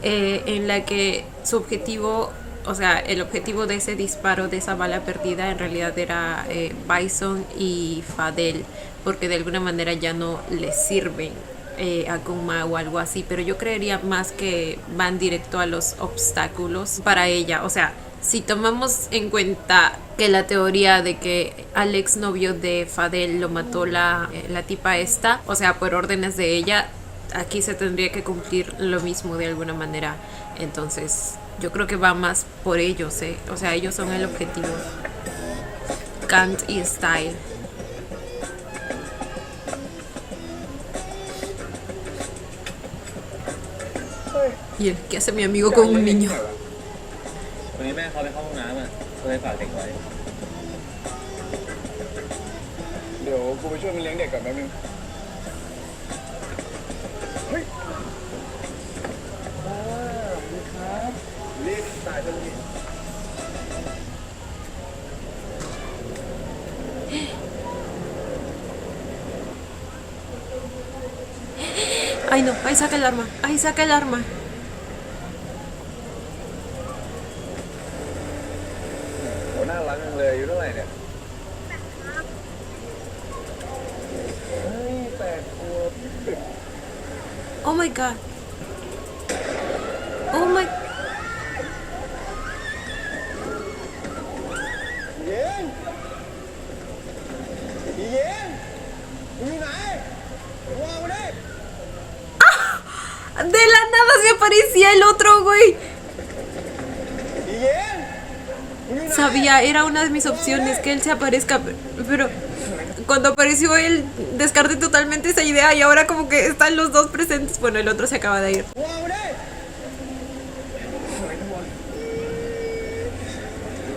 en la que su objetivo, o sea, el objetivo de ese disparo, de esa bala perdida, en realidad era Bison y Fadel, porque de alguna manera ya no le sirven a Kuma o algo así, pero yo creería más que van directo a los obstáculos para ella. O sea, si tomamos en cuenta que la teoría de que al exnovio de Fadel lo mató la tipa esta, o sea, por órdenes de ella, aquí se tendría que cumplir lo mismo de alguna manera. Entonces, yo creo que va más por ellos, ¿eh? O sea, ellos son el objetivo. Kant y Style. Y el que hace mi amigo con un niño. วันนี้แม่เขาไปเข้าห้องน้ำอ่ะก็เลยฝากเด็กไว้ เดี๋ยวกูไปช่วยมันเลี้ยงเด็กก่อนแป๊บนึงเฮ้ยดีครับรีบตายทันที Ay no, ahí saca el arma, ahí saca el arma. โหน่ารักจังเลยอายุเท่าไหร่เนี่ยเฮ้ย8 ขวบ Oh my god. Oh my. เย็นเย็นมึงอยู่ไหนวางมาดิ De la nada se aparecía el otro, güey. เย็นมึงอยู่ไหน Sabía, era una de mis opciones que él se aparezca, pero cuando apareció él descarté totalmente esa idea y ahora como que están los dos presentes. Bueno, el otro se acaba de ir. วางมาดิอะไรทั้งวัน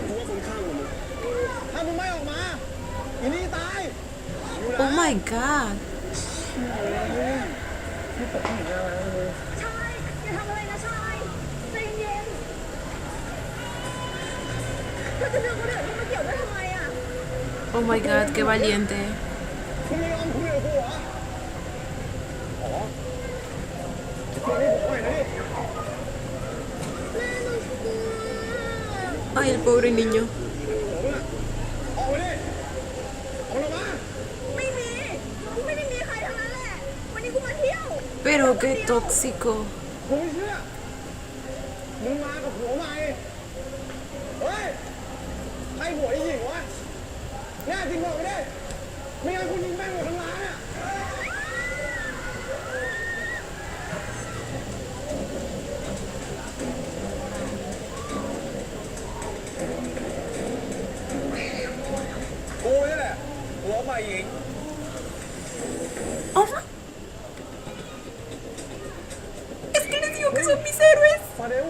กูว่าคนข้างมึงถ้ามึงไม่ออกมาอีนี่ตาย Oh my god. ชายอย่าทำอะไรนะชายใจเย็นเธอจะดึงคนอื่นเข้ามาเกี่ยวด้วยทำไมอ่ะ Oh my god, qué valiente. มึงไม่ยอมคุยกับกูเหรออ๋อฟังให้ผมหน่อยนะดิ Ay, el pobre niño. ออกมาดิออกมา ไม่มีไม่ได้มีใคร Pero qué tóxico. กูไม่เชื่อมึงมากับผัวใหม่เฮ้ยใครผัวไอ้หญิงวะแน่จริงบอกไม่ได้ไม่งั้นคุณยิงแม่งหมดทั้งร้านอ่ะ กูนี่แหละหัวใหม่หญิง Oh, es que les digo que son mis héroes. มาเร็ว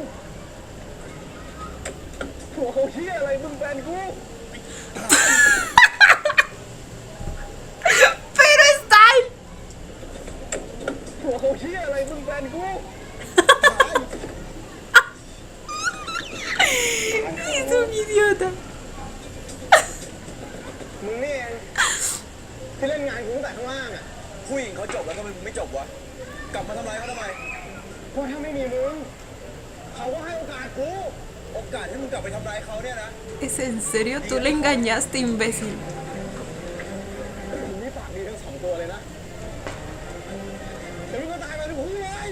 ผัวเขาเฮียอะไรมึงแฟนกู Pero style. ผัวเขาเฮียอะไรมึงแฟนกู Es un idiota. มึงนี่เองที่เล่นงานกูตั้งแต่ข้างล่างอ่ะ ผู้หญิงเขาจบแล้วทำไมมึงไม่จบวะ กลับมาทำร้ายเขาทำไม เพราะถ้าไม่มีมึงเขาก็ให้โอกาสกู โอกาสที่มึงกลับไปทำร้ายเขาเนี่ยนะ ¿Es en serio? Tú le engañaste, imbécil. มึงนี่ปากดีทั้งสองตัวเลยนะเดี๋ยวมึงก็ตายไปทุกคนเลย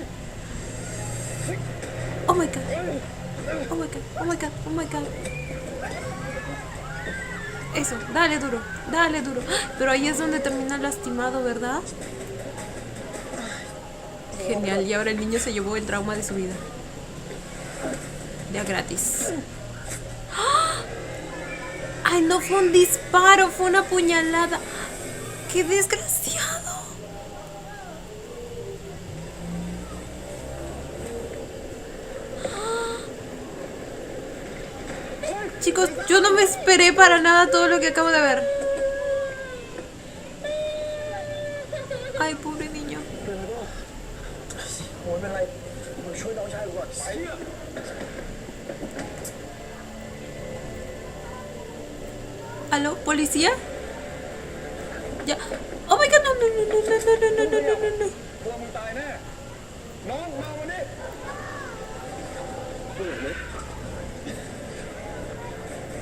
Oh my god. Oh my god. Oh my god. Oh my god. Eso, dale duro, dale duro. Pero ahí es donde termina lastimado, ¿verdad? Genial, y ahora el niño se llevó el trauma de su vida. Ya gratis. ¡Ah! Ay, no fue un disparo, fue una puñalada. ¡Qué desgraciado! Chicos, yo no me esperé para nada todo lo que acabo de ver. Ay, pobre niño. โอ้ยเป็นไรมึงช่วยน้องชายกูก่อนไป ¿Aló, policía? Ya. Oh my god, no, no, no, no, no, no, no, no, no, no, no. กลัวมึงตายแน่น้องมาวันนี้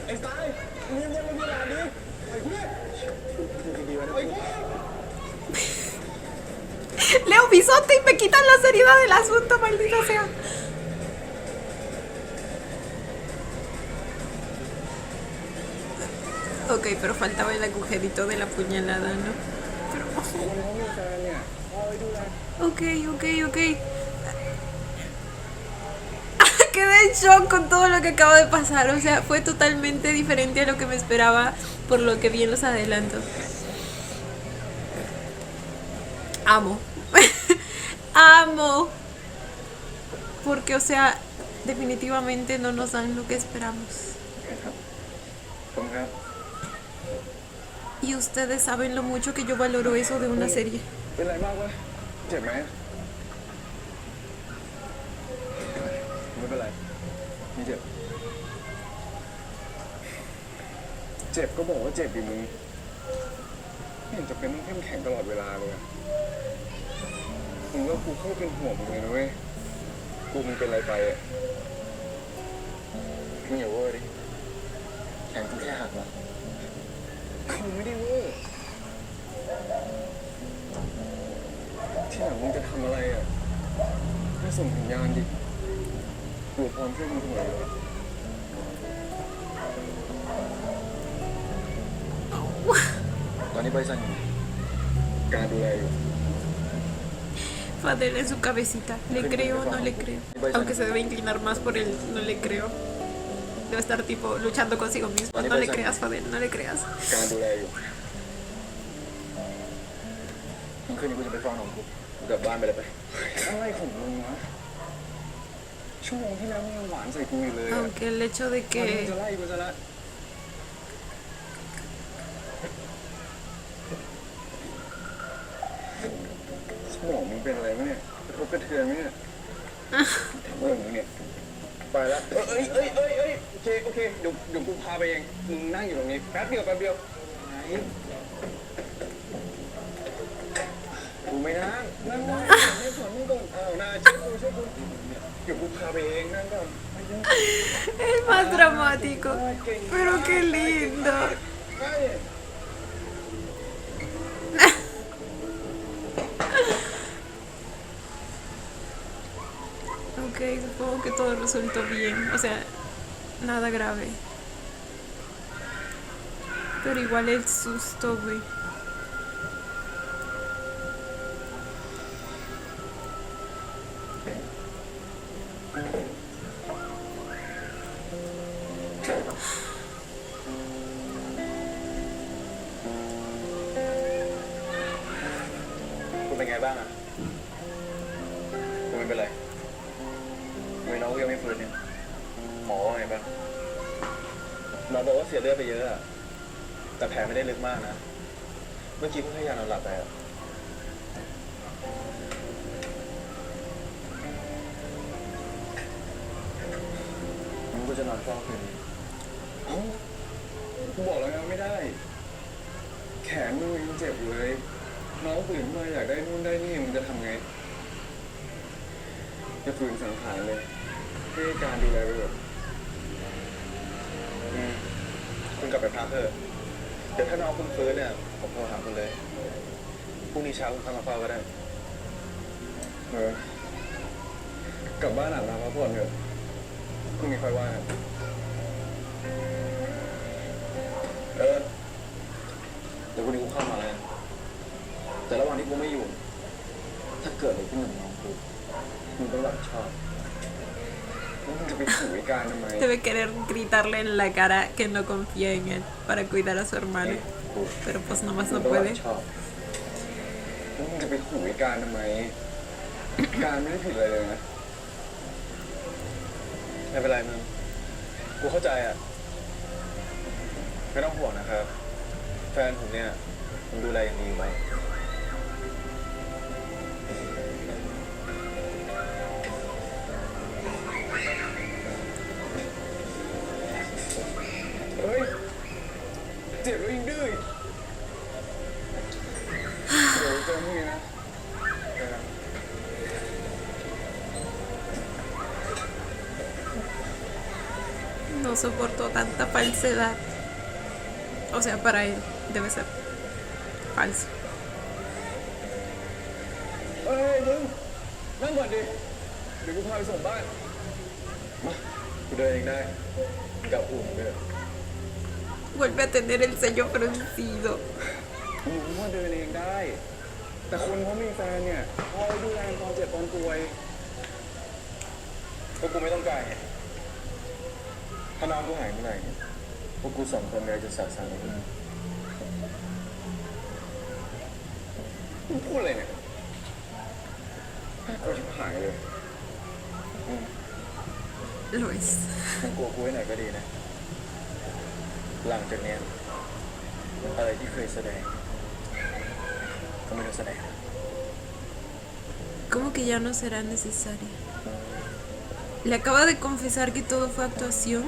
ไอ้ตายมึงยังไม่มีหลานดิไอ้เพื่อนไอ้กู Leo bisote y me quitan la seriedad del asunto, maldita sea. Ok, pero faltaba el agujerito de la puñalada, ¿no? Pero... Ok, ok, ok. Quedé en shock con todo lo que acaba de pasar. O sea, fue totalmente diferente a lo que me esperaba por lo que vi en los adelantos. Amo. Amo. Porque, o sea, definitivamente no nos dan lo que esperamos. ผมครับ Y ustedes saben lo mucho que yo valoro eso de una serie. เป็นไรมากวะเจ็บไหมไม่เป็นไรไม่เจ็บเจ็บก็บอกว่าเจ็บดิมึงไม่เห็นจะเป็นต้องเข้มแข็งตลอดเวลาเลยอะมึงว่ากูเข้าเป็นห่วงมึงเลยนะเว้ยกูมึงเป็นอะไรไปอะ มึงอย่าเวอร์ดิแขนกูแค่หักละ กูไม่ได้เว้ยที่หลังมึงจะทำอะไรอะให้ส่งสัญญาณดิกูพร้อมช่วยมึงเสมอเลย ตอนนี้ไปสั่งอยู่ การดูแลอยู่ Fadel en su cabecita. ¿Le creo o no le creo? Aunque se debe inclinar más por él, no le creo. Debe estar tipo luchando consigo mismo. No le creas, Fadel, no le creas. การดูแลอยู่ มึงคืนนี้กูจะไปฟ้องน้องกูกลับบ้านไปเลยไป อะไรของมึงวะชั่วโมงที่แล้วมึงยังหวานใส่กูอยู่เลยอะ Aunque el hecho de วันนี้ que จะไล่กูซะละสมองมึงเป็นอะไรวะเนี่ยกระทบกระเทือนไหมเนี่ยเรื่องมึงเนี่ยไปแล้วเอ้ยโอเคเดี๋ยวกูพาไปเองมึงนั่งอยู่ตรงนี้แป๊บเดียวไหนกูไม่นั่งให้สอนมึงก่อนอ้าวนาช่วยกูเดี๋ยวกูพาไปเองนั่งก่อน es más dramático. Pero qué lindo. ไป Ay, Ok, supongo que todo resultó bien. O sea, nada grave. Pero igual el susto, güey.คุณเป็นไงบ้างอะคุณไม่เป็นไรทำไมน้องกูยังไม่ฟื้นเนี่ยหมอว่าไงบ้างหมอบอกว่าเสียเลือดไปเยอะอะแต่แผลไม่ได้ลึกมากนะ เมื่อกี้เพิ่งให้ยานอนหลับไปอะมึงก็จะนอนเฝ้าคืนนี้เอ้ากูบอกแล้วไงว่าไม่ได้ แขนมึงยังเจ็บอยู่เลย น้องตื่นมาอยากได้นู่นได้นี่มึงจะทำไงจะฝืนสังขารเลยให้การดูแลไปแบบคุณกลับไปพักเถอะเดี๋ยวถ้าน้องคุณฟื้นเนี่ยผมโทรหาคุณเลยพรุ่งนี้เช้าคุณเข้ามาเฝ้าก็ได้กลับบ้านอาบน้ำพักผ่อนเถอะพรุ่งนี้ค่อยว่ากันเดี๋ยวพรุ่งนี้กูเข้ามาแล้วแต่ระหว่างที่กูไม่อยู่ ถ้าเกิดอะไรขึ้นกับน้องกูมึงต้องรับผิดชอบมึงจะไปขู่ไอ้การทำไม Debe querer gritarle en la cara que no confía en él para cuidar a su hermano. Pero pues nomás no puede. มึงจะไปขู่ไอ้การทำไม การไม่ได้ผิดอะไรเลยนะ ไม่เป็นไรมึง กูเข้าใจอ่ะ ไม่ต้องห่วงนะครับ แฟนผมเนี่ยมันดูแลอย่างดีไว้ เฮ้ย เจ็บแล้วยังดื้ออีกเดี๋ยวเจอมึงนะ No soportó tanta falsedad. O sea, para él debe ser falso. เฮ้ยมึงนั่งก่อนดิ เดี๋ยวกูพาไปส่งบ้าน มากูเดินเองได้กลับอุ่นเลย Vuelve a tener el sello fruncido. มึงว่าเดินเองได้ แต่คนเขามีแฟนเนี่ยคอยดูแลตอนเจ็บตอนป่วย ก็กูไม่ต้องการไงถ้าน้องกูหายเมื่อไหร่เนี่ยพวกกูสองคนเลยจะสะสางกัน มึงพูดอะไรเนี่ยน่ากลัวชิบหายเลย Lo es. มึงกลัวกูไว้ไหนก็ดีนะ หลังจากเนี้ยอะไรที่เคยแสดงก็ไม่ต้องแสดง ¿Cómo que ya no será necesaria? ¿Le acaba de confesar que todo fue actuación?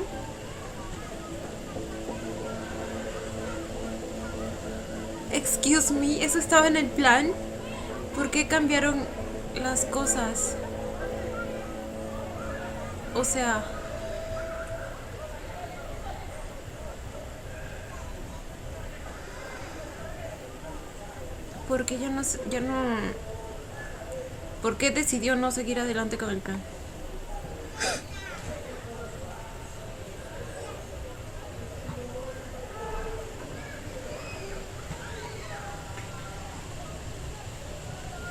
Excuse me, ¿eso estaba en el plan? ¿Por qué cambiaron las cosas? O sea... ¿Por qué ya no... ¿Por qué decidió no seguir adelante con el plan?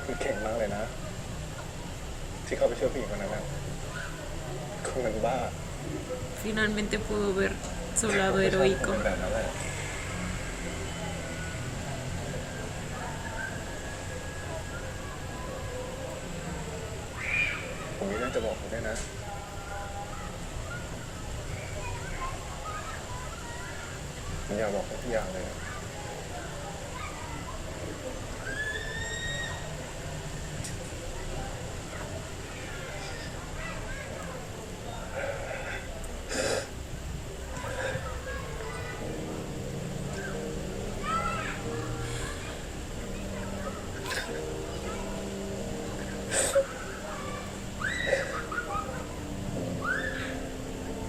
คุณเก่งมากเลยนะ ที่เข้าไปช่วยผู้หญิงคนนั้นนะคุณมันบ้า Finalmente pudo ver su lado heroico. แบบนั้นแหละผมมีเรื่องจะบอกคุณด้วยนะ ผมอยากบอกคุณทุกอย่างเลย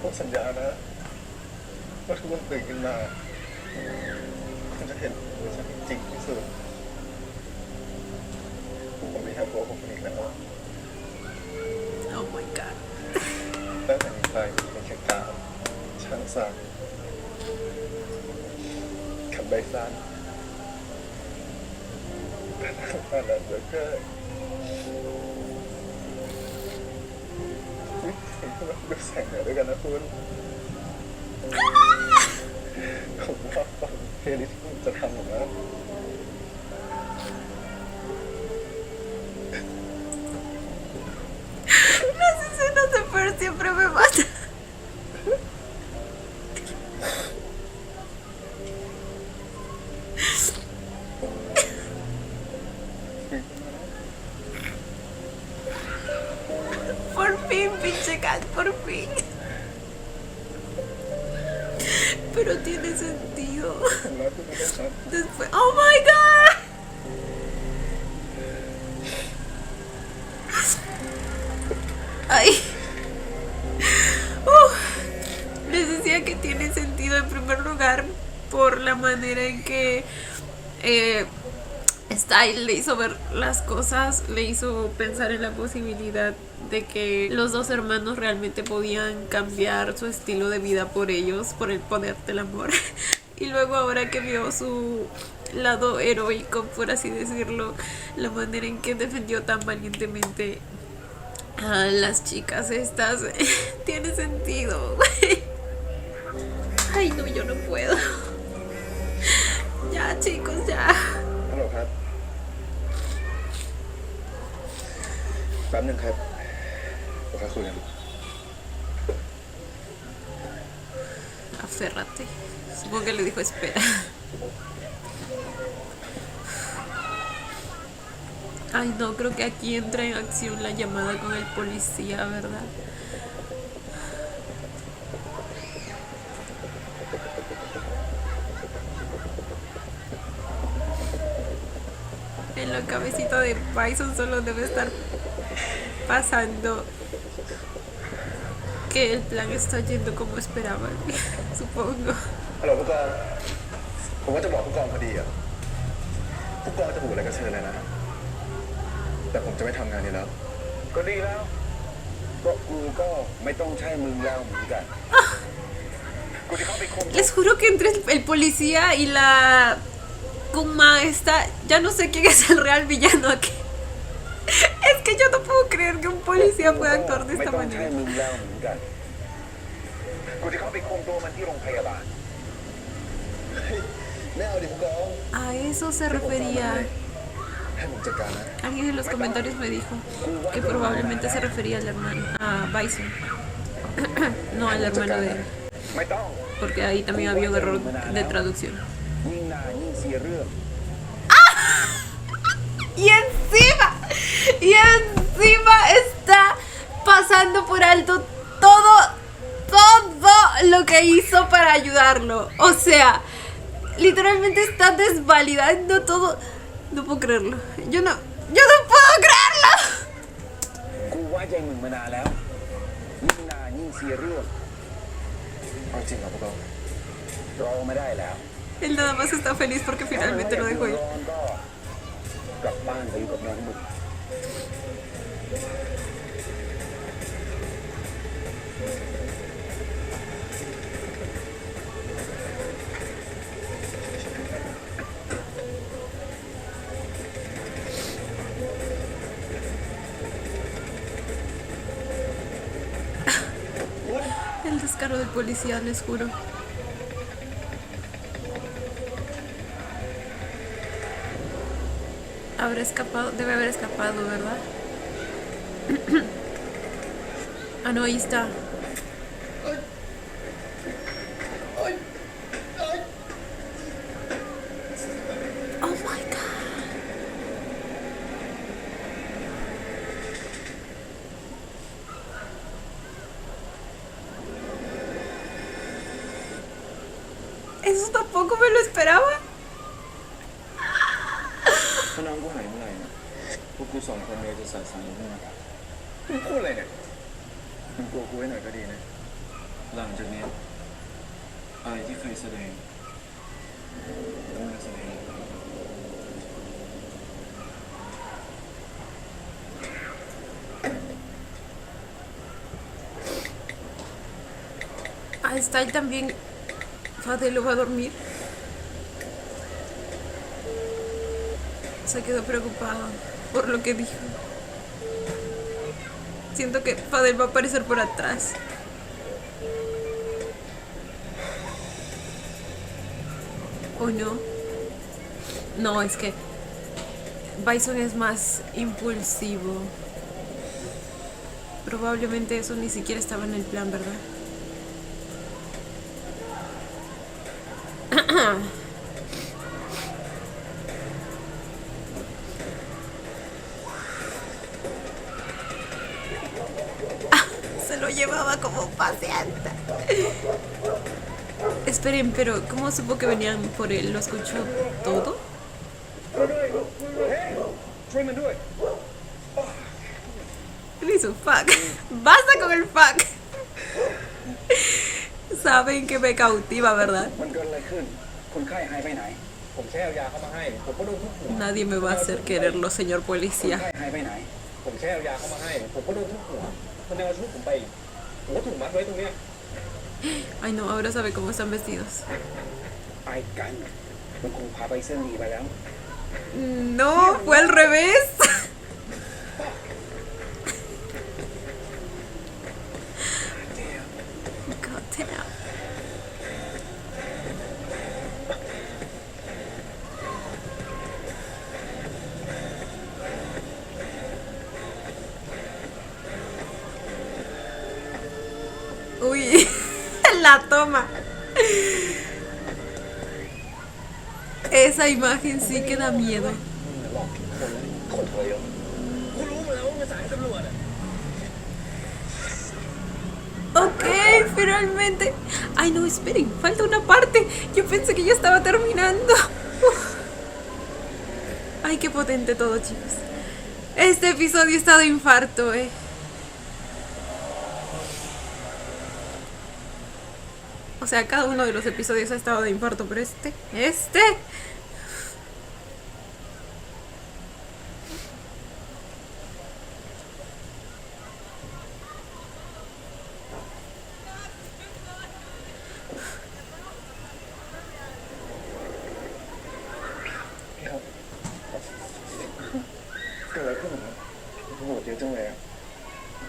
ผมสัญญานะว่าทุกวันตื่นขึ้นมาผมจะเห็นเวอร์ชันจริงที่สุดผมไม่อยากโกหกคนอีกแล้ว Oh my god. San. Mana suka. Bersama dengan aku. ผมว่าฟังเพลย์ลิสต์จะทำผมแล้ว Las escenas de Pearl siempre me matan. Por fin, pinche cat, por fin. Pero tiene sentido. Después, oh my god. Ay. Les decía que tiene sentido en primer lugar por la manera en que Style le hizo ver las cosas, le hizo pensar en la posibilidad de que los dos hermanos realmente podían cambiar su estilo de vida por ellos, por el poder del amor. Y luego ahora que vio su lado heroico, por así decirlo, la manera en que defendió tan valientemente a las chicas estas, tiene sentido. Ay no, yo no puedo. Ya chicos, ya. ฮัลโหลครับแป๊บนึงครับเดี๋ยวค่อยคุยกัน Aférrate. Supongo que le dijo espera. Ay no, creo que aquí entra en acción la llamada con el policía, ¿verdad? En la cabecita de Bison solo debe estar pasando que el plan está yendo como esperaba, supongo. ฮัลโหลผู้กองผมว่าจะบอกผู้กองพอดีอ่ะผู้กองจะพูดอะไรก็เชิญเลยนะแต่ผมจะไม่ทำงานนี้แล้วก็ดีแล้วก็กูก็ไม่ต้องใช้มึงแล้วเหมือนกันกูจะเข้าไปคุม Les juro que entre el policía y la Kuma esta, ya no sé quién es el real villano aquí. Es que yo no puedo creer que un policía pueda actuar de esta ไม่ต้องใช้ manera. มึงแล้วเหมือนกันกูจะเข้าไปคุมตัวมันที่โรงพยาบาลไม่เอาดิผู้กอง A eso se refería. ให้ผมจัดการนะ Alguien en los comentarios me dijo que probablemente se refería al hermano, a Bison. No al hermano de él. ไม่ต้อง Porque ahí también había un error de traducción. ยิ่งนานยิ่งเสียเรื่อง Y encima está pasando por alto todo lo que hizo para ayudarlo. O sea, literalmente está desvalidando todo. No puedo creerlo. Yo no puedo creerlo. กูไว้ใจมึงมานานแล้วยิ่งนานยิ่งเสียเรื่องเอาจริงเหรอพวกเรารอไม่ได้แล้ว Él nada más está feliz porque finalmente lo dejó ir. ร้อนก็กลับบ้านไปอยู่กับน้องบุก El descaro del policía, les juro. Habrá escapado, debe haber escapado, ¿verdad? Ah, no, ahí está. Oh my god. Eso tampoco me lo esperaba. ถ้าน้องกูหายเมื่อไหร่นะพวกกูสองคนเลยจะสะสางขึ้นมามึงพูดอะไรเนี่ยมึงกลัวกูไว้หน่อยก็ดีนะหลังจากนี้อะไรที่เคยแสดงต้องมาแสดง Ah, está él también. Fade lo va a dormir. Se quedó preocupado por lo que dijo. Siento que Fadel va a aparecer por atrás. ¿O no? No, es que Bison es más impulsivo. Probablemente eso ni siquiera estaba en el plan, ¿verdad? Se lo llevaba como paseante. Esperen, pero ¿cómo supo que venían por él? ¿Lo escuchó todo? ช่วยมันด้วย Le hizo fuck. Basta con el fuck. Saben que me cautiva, ¿verdad? มันเกิดอะไรขึ้น คนไข้หายไปไหน ผมแค่เอายาเข้ามาให้ ผมก็โดนทุบหัว Nadie me va a hacer quererlo, señor คน policía. ไข้หายไปไหน ผมแค่เอายาเข้ามาให้ ผมก็โดนทุบหัว มันยังเอาชุดผมไปอีกผมก็ถูกมัดไว้ตรงเนี้ย Ay no, ahora sabe cómo están vestidos. ไปกัน มันคงพาไปเส้นหนีไปแล้ว No, fue al revés. God damn. Uy, la toma. Esa imagen sí que da miedo. หลอกผิดคนนะคนทรยศกูรู้มาแล้วว่ามันสายตำรวจอะ Ok, finalmente. Ay, no, esperen, falta una parte. Yo pensé que ya estaba terminando. Uf. Ay, qué potente todo, chicos. Este episodio está de infarto, O sea, cada uno de los episodios ha estado de infarto, pero este.เกิดอะไรขึ้นครับตำรวจเยอะจังเลยอะ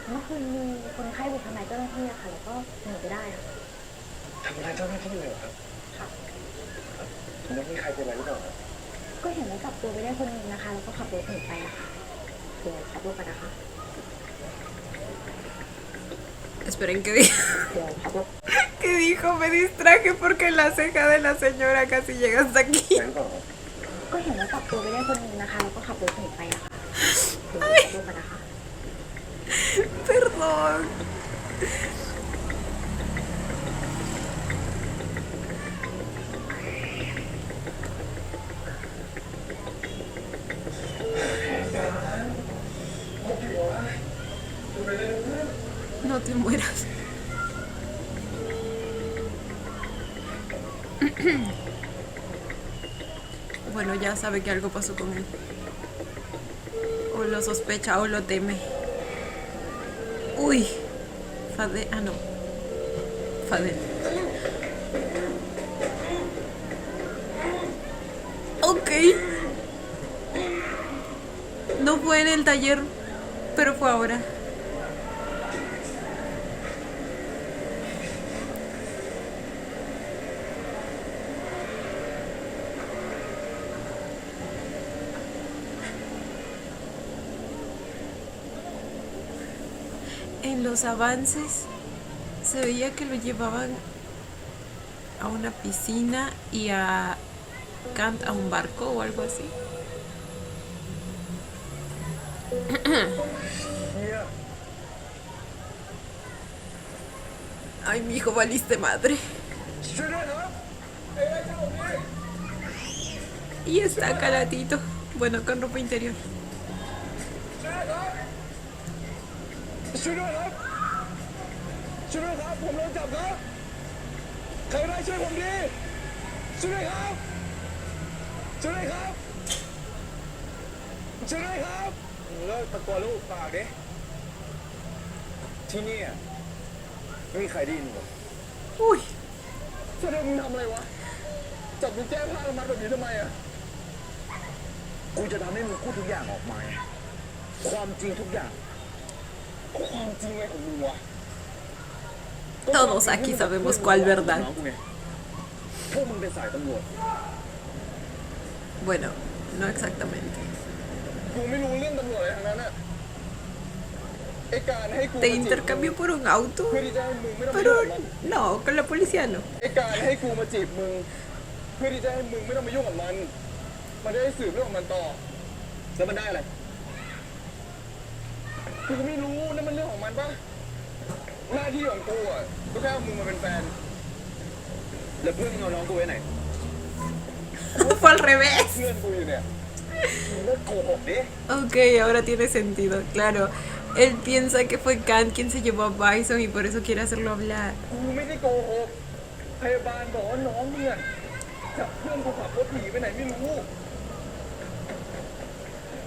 เมื่อคืนมีคนไข้บุกทำร้ายเจ้าหน้าที่อะค่ะ แล้วก็หนีไปได้อะ ทำอะไรายเจ้าหน้าที่เลยเหรอครับ ค่ะ แล้วมีใครเป็นอะไรหรือเปล่าครับ ก็เห็นว่าจับตัวไปได้คนหนึงนะคะ แล้วก็ขับรถหนีไปอะค่ะเดี๋ยวขับรถไปนะคะ Esperen, ¿qué dijo? เดี๋ยวขับรถ ¿Qué dijo? Me distraje porque la ceja de la señora casi llega hasta aquí. แฟนเปล่าครับ ก็เห็นว่าจับตัวไปได้คนหนึงนะคะ แล้วก็ขับรถหนีไปอะค่ะเดี๋ยวขับรถไปนะคะ Perdón. No te mueras. Bueno, ya sabe que algo pasó con él. O lo sospecha o lo teme. Uy. Fadel. Ah, no. Fadel. Ok. No fue en el taller, pero fue ahora. En los avances se veía que lo llevaban a una piscina y a Kant a un barco o algo así. เฮีย Ay, mi hijo, valiste madre. ช่วยด้วยครับเอ้ยเจ้าผมนี่ Y está calatito. Bueno, con ropa interior. ช่วยด้วยครับช่วยด้วยครับผมโดนจับครับใครได้ช่วยผมดีช่วยด้วยครับช่วยด้วยครับช่วยด้วยครับเลิกตะโกนลูกปากดิที่นี่อะไม่มีใครได้ยินหรอก Uy. แสดงมึงทำอะไรวะจับมึงแก้ผ้าแล้วมัดแบบนี้ทำไมอะ กูจะทำให้มึงพูดทุกอย่างออกมาความจริงทุกอย่าง ความจริงไงของมึงวะ Todos aquí sabemos cuál verdad. น้องกูไงพวกมึงเป็นสายตำรวจ Bueno, no exactamente. กูไม่รู้เรื่องตำรวจอะไรทั้งนั้นอะไอ้การให้กู Te intercambio por un auto. เพื่อที่จะให้มึงไม่ต้องมายุ่ง Pero กับมัน no, con la policía no. ไอ้การให้กูมาจีบมึง เพื่อที่จะให้มึงไม่ต้องมายุ่งกับมัน มันจะได้สืบเรื่องของมันต่อ แล้วมันได้อะไร กูก็ไม่รู้นั่นมันเรื่องของมันปะหน้าที่ของกูอ่ะก็แค่เอามึงมาเป็นแฟน แล้วเพื่อนมึงเอาน้องกูไว้ไหน Fue al revés. เพื่อนกูอยู่เนี่ยมึงเลิกโกหกดิ Ok, ahora tiene sentido. Claro, él piensa que fue Kant quien se llevó a Bison y por eso quiere hacerlo hablar. กูไม่ได้โกหก พยาบาลบอกว่าน้องมึงอะจับเพื่อนกูขับรถหนีไปไหนไม่รู้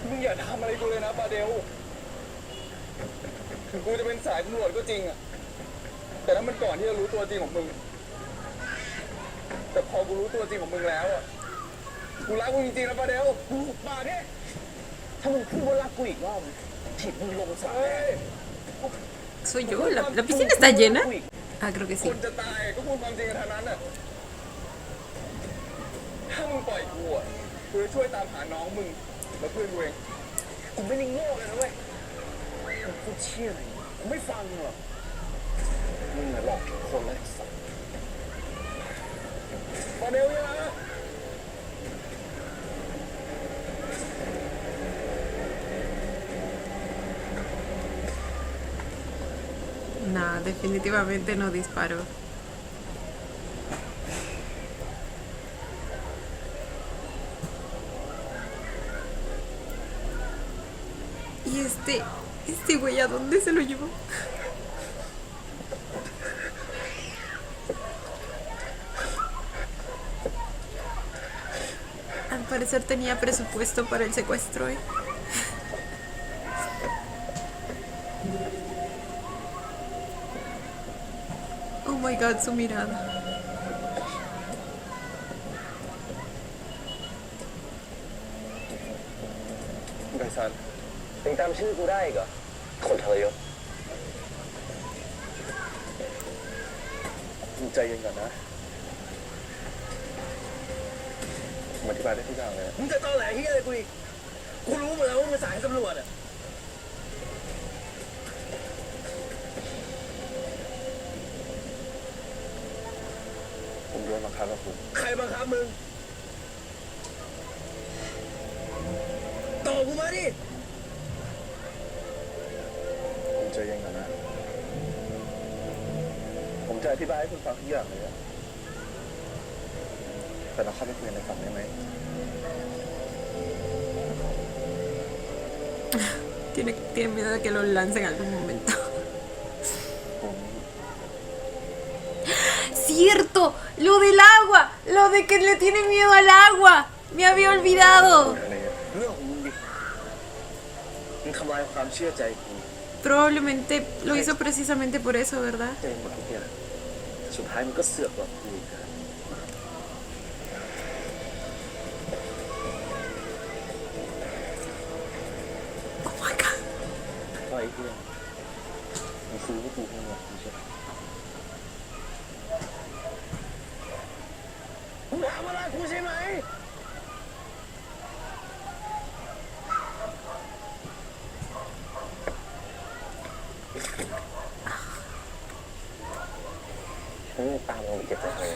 มึงอย่าทำอะไรกูเลยนะบาเดล ถึงกูจะเป็นสายตำรวจก็จริงอะแต่นั้นมันก่อนที่จะรู้ตัวจริงของมึง แต่พอกูรู้ตัวจริงของมึงแล้วอะกูรักมึงจริงๆนะบาเดล กูปากเนี่ย ถ้ามึงพูดว่ารักกูอีกรอบถีบมึงลงสระ เฮ้ย ¿Soy yo? ¿La piscina está llena? Ah, creo que ค sí. นจะตายก็พูดความจริงกันเท่านั้นอะถ้ามึงปล่อยกูอะกูจะช่วยตามหาน้องมึงและเพื่อนกูเอง กูไม่ได้โง่เลยนะเว้ยมึงพูดเชี่ยอะไรกูไม่ฟังหรอก มึงอะหลอกทุกคนเลยสัสบาเดลยังไง Nah, definitivamente no disparó. ¿Y este güey a dónde se lo llevó? Al parecer tenía presupuesto para el secuestro, ¿eh? Oh my god, su mirada. ไกซัน ยังจำชื่อกูได้อีกเหรอคนทรยศ มึงใจเย็นก่อนนะผมอธิบายได้ทุกอย่างเลย มึงจะตอแหลเฮียอะไรกูอีกกูรู้หมดแล้วว่ามึงสายตำรวจอ่ะ ผมโดนบังคับแล้วผม ใครบังคับมึงตอบกูมาดิ ผมใจเย็นก่อนนะ ผมจะอธิบายให้คุณฟังทุกอย่างเลยอะแต่เราเข้าไปคุยกันในฝั่งได้ไหม Tiene miedo de que lo lance en algún momento. ผม ¡Cierto! ¡Lo del agua! ¡Lo de que le tiene miedo al agua! ¡Me había olvidado! อะไรอะ เรื่องของมึงดิมึงทำลายความเชื่อใจกู Probablemente lo hizo precisamente por eso, ¿verdad? เองหมดทุกอย่างสุดท้ายมึงก็เสือกกับกูอีกอะ Oh my god. ก็ไอ้เพื่อนมึงซื้อให้กูทั้งหมดไม่ใช่ มึงหาเวลากูใช่ไหม ฉันตามมึงไปเก็บไว้เลย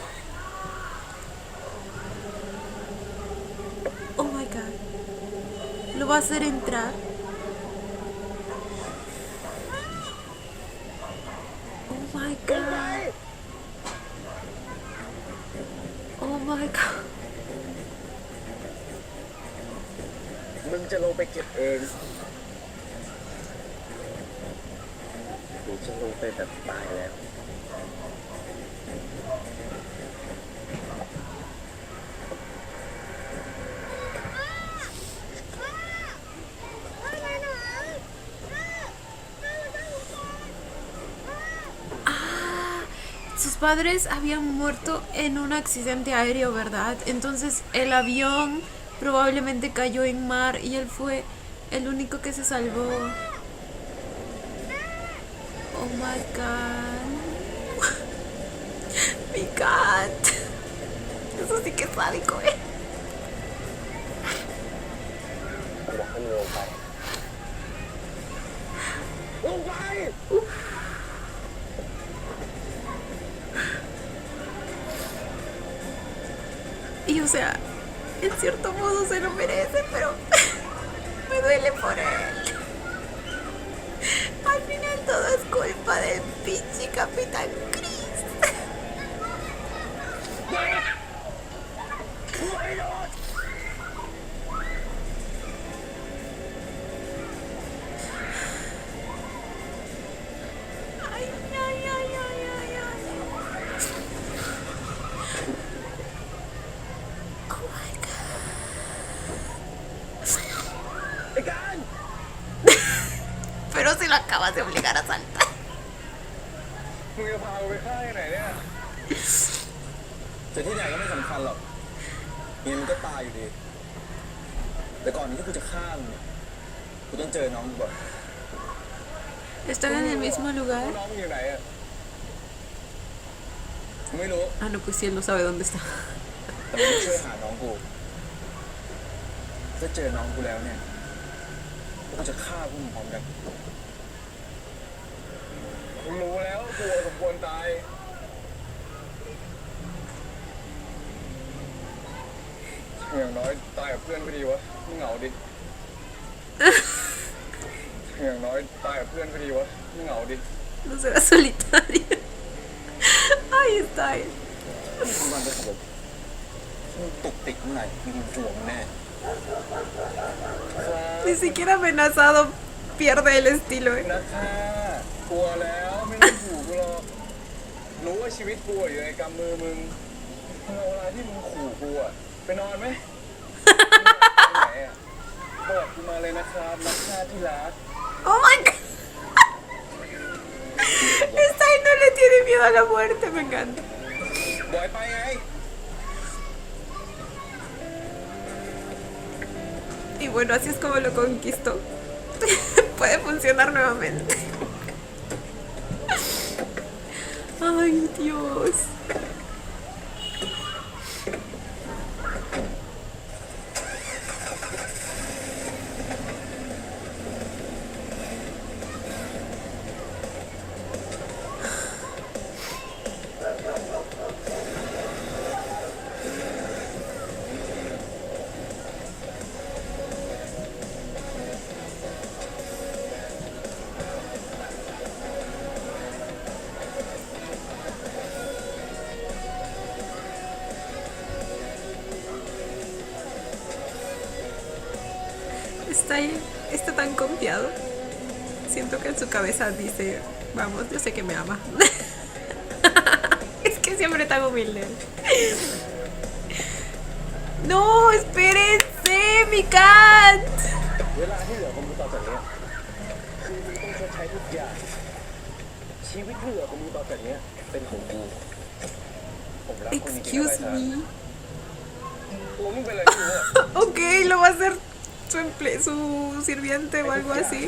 Oh my god. Lo va a hacer entrar. Oh my god. Oh my god. มึงจะลงไปเก็บเองหรือจะลงไปแบบตายแล้ว Sus padres habían muerto en un accidente aéreo, ¿verdad? Entonces el avión probablemente cayó en mar y él fue el único que se salvó. Oh my god. Mi cat. Eso sí que es sádico, กูบอกให้มึงลงไปลงไป Y o sea, en cierto modo se lo merece, pero me duele por él. Al final todo es culpa del pinche Capitán Chris. Ay, ay, ay, ay, ay, ay. Oh my god. ไอ้การ Pero se lo acabas de obligar a saltar. มึงจะพากูไปฆ่าที่ไหนเนี่ย จะที่ไหนก็ไม่สำคัญหรอกยังไงมันก็ตายอยู่ดี แต่ก่อนที่กูจะฆ่ามึงเนี่ยกูต้องเจอน้องกูก่อน ¿Están en el mismo lugar? น้องมึงอยู่ไหนอะ กูไม่รู้ Ah, no, pues sí, él no sabe dónde está. แต่มึงต้องช่วยหาน้องกูถ้าเจอน้องกูแล้วเนี่ยกูจะฆ่าพวกมึงพร้อมกัน กูรู้แล้วกูสมควรตายอย่างน้อยตายกับเพื่อนก็ดีวะมึงเหงาดิอย่างน้อยตายกับเพื่อนก็ดีวะมึงเหงาดิ No será solitario. Ahí está él. ทุกวันจะสลบมึงตุกติกเมื่อไหร่มึงห่วงแน่ Ni siquiera amenazado pierde el estilo, นะคะกลัวแล้วไม่ต้องขู่กูหรอกรู้ว่าชีวิตกูอะอยู่ในกำมือมึงมึงเอาเวลาที่มึงขู่กูอะไปนอนไหมไปไหนอะบอกกูมาเลยนะครับนักที่รัก Oh my god. Esta ahí no le tiene miedo a la muerte, me encanta. บอยไปไง Y bueno, así es como lo conquistó. Puede funcionar nuevamente. Ay, Dios. Está tan confiado. Siento que en su cabeza dice, vamos, yo sé que me ama. Es que siempre tan humilde. No, espérense, mi cat. เวลาที่เหลือของมึงต่อจากเนี้ยคือมึงต้องชดใช้ทุกอย่างชีวิตที่เหลือของมึงต่อจากเนี้ยเป็นของกูผมรักคุณจริงๆนะ Excuse ไอ้ me. ตัวมึงเป็นอะไรไม่รู้อะ Ok, lo va a hacer su sirviente o algo así.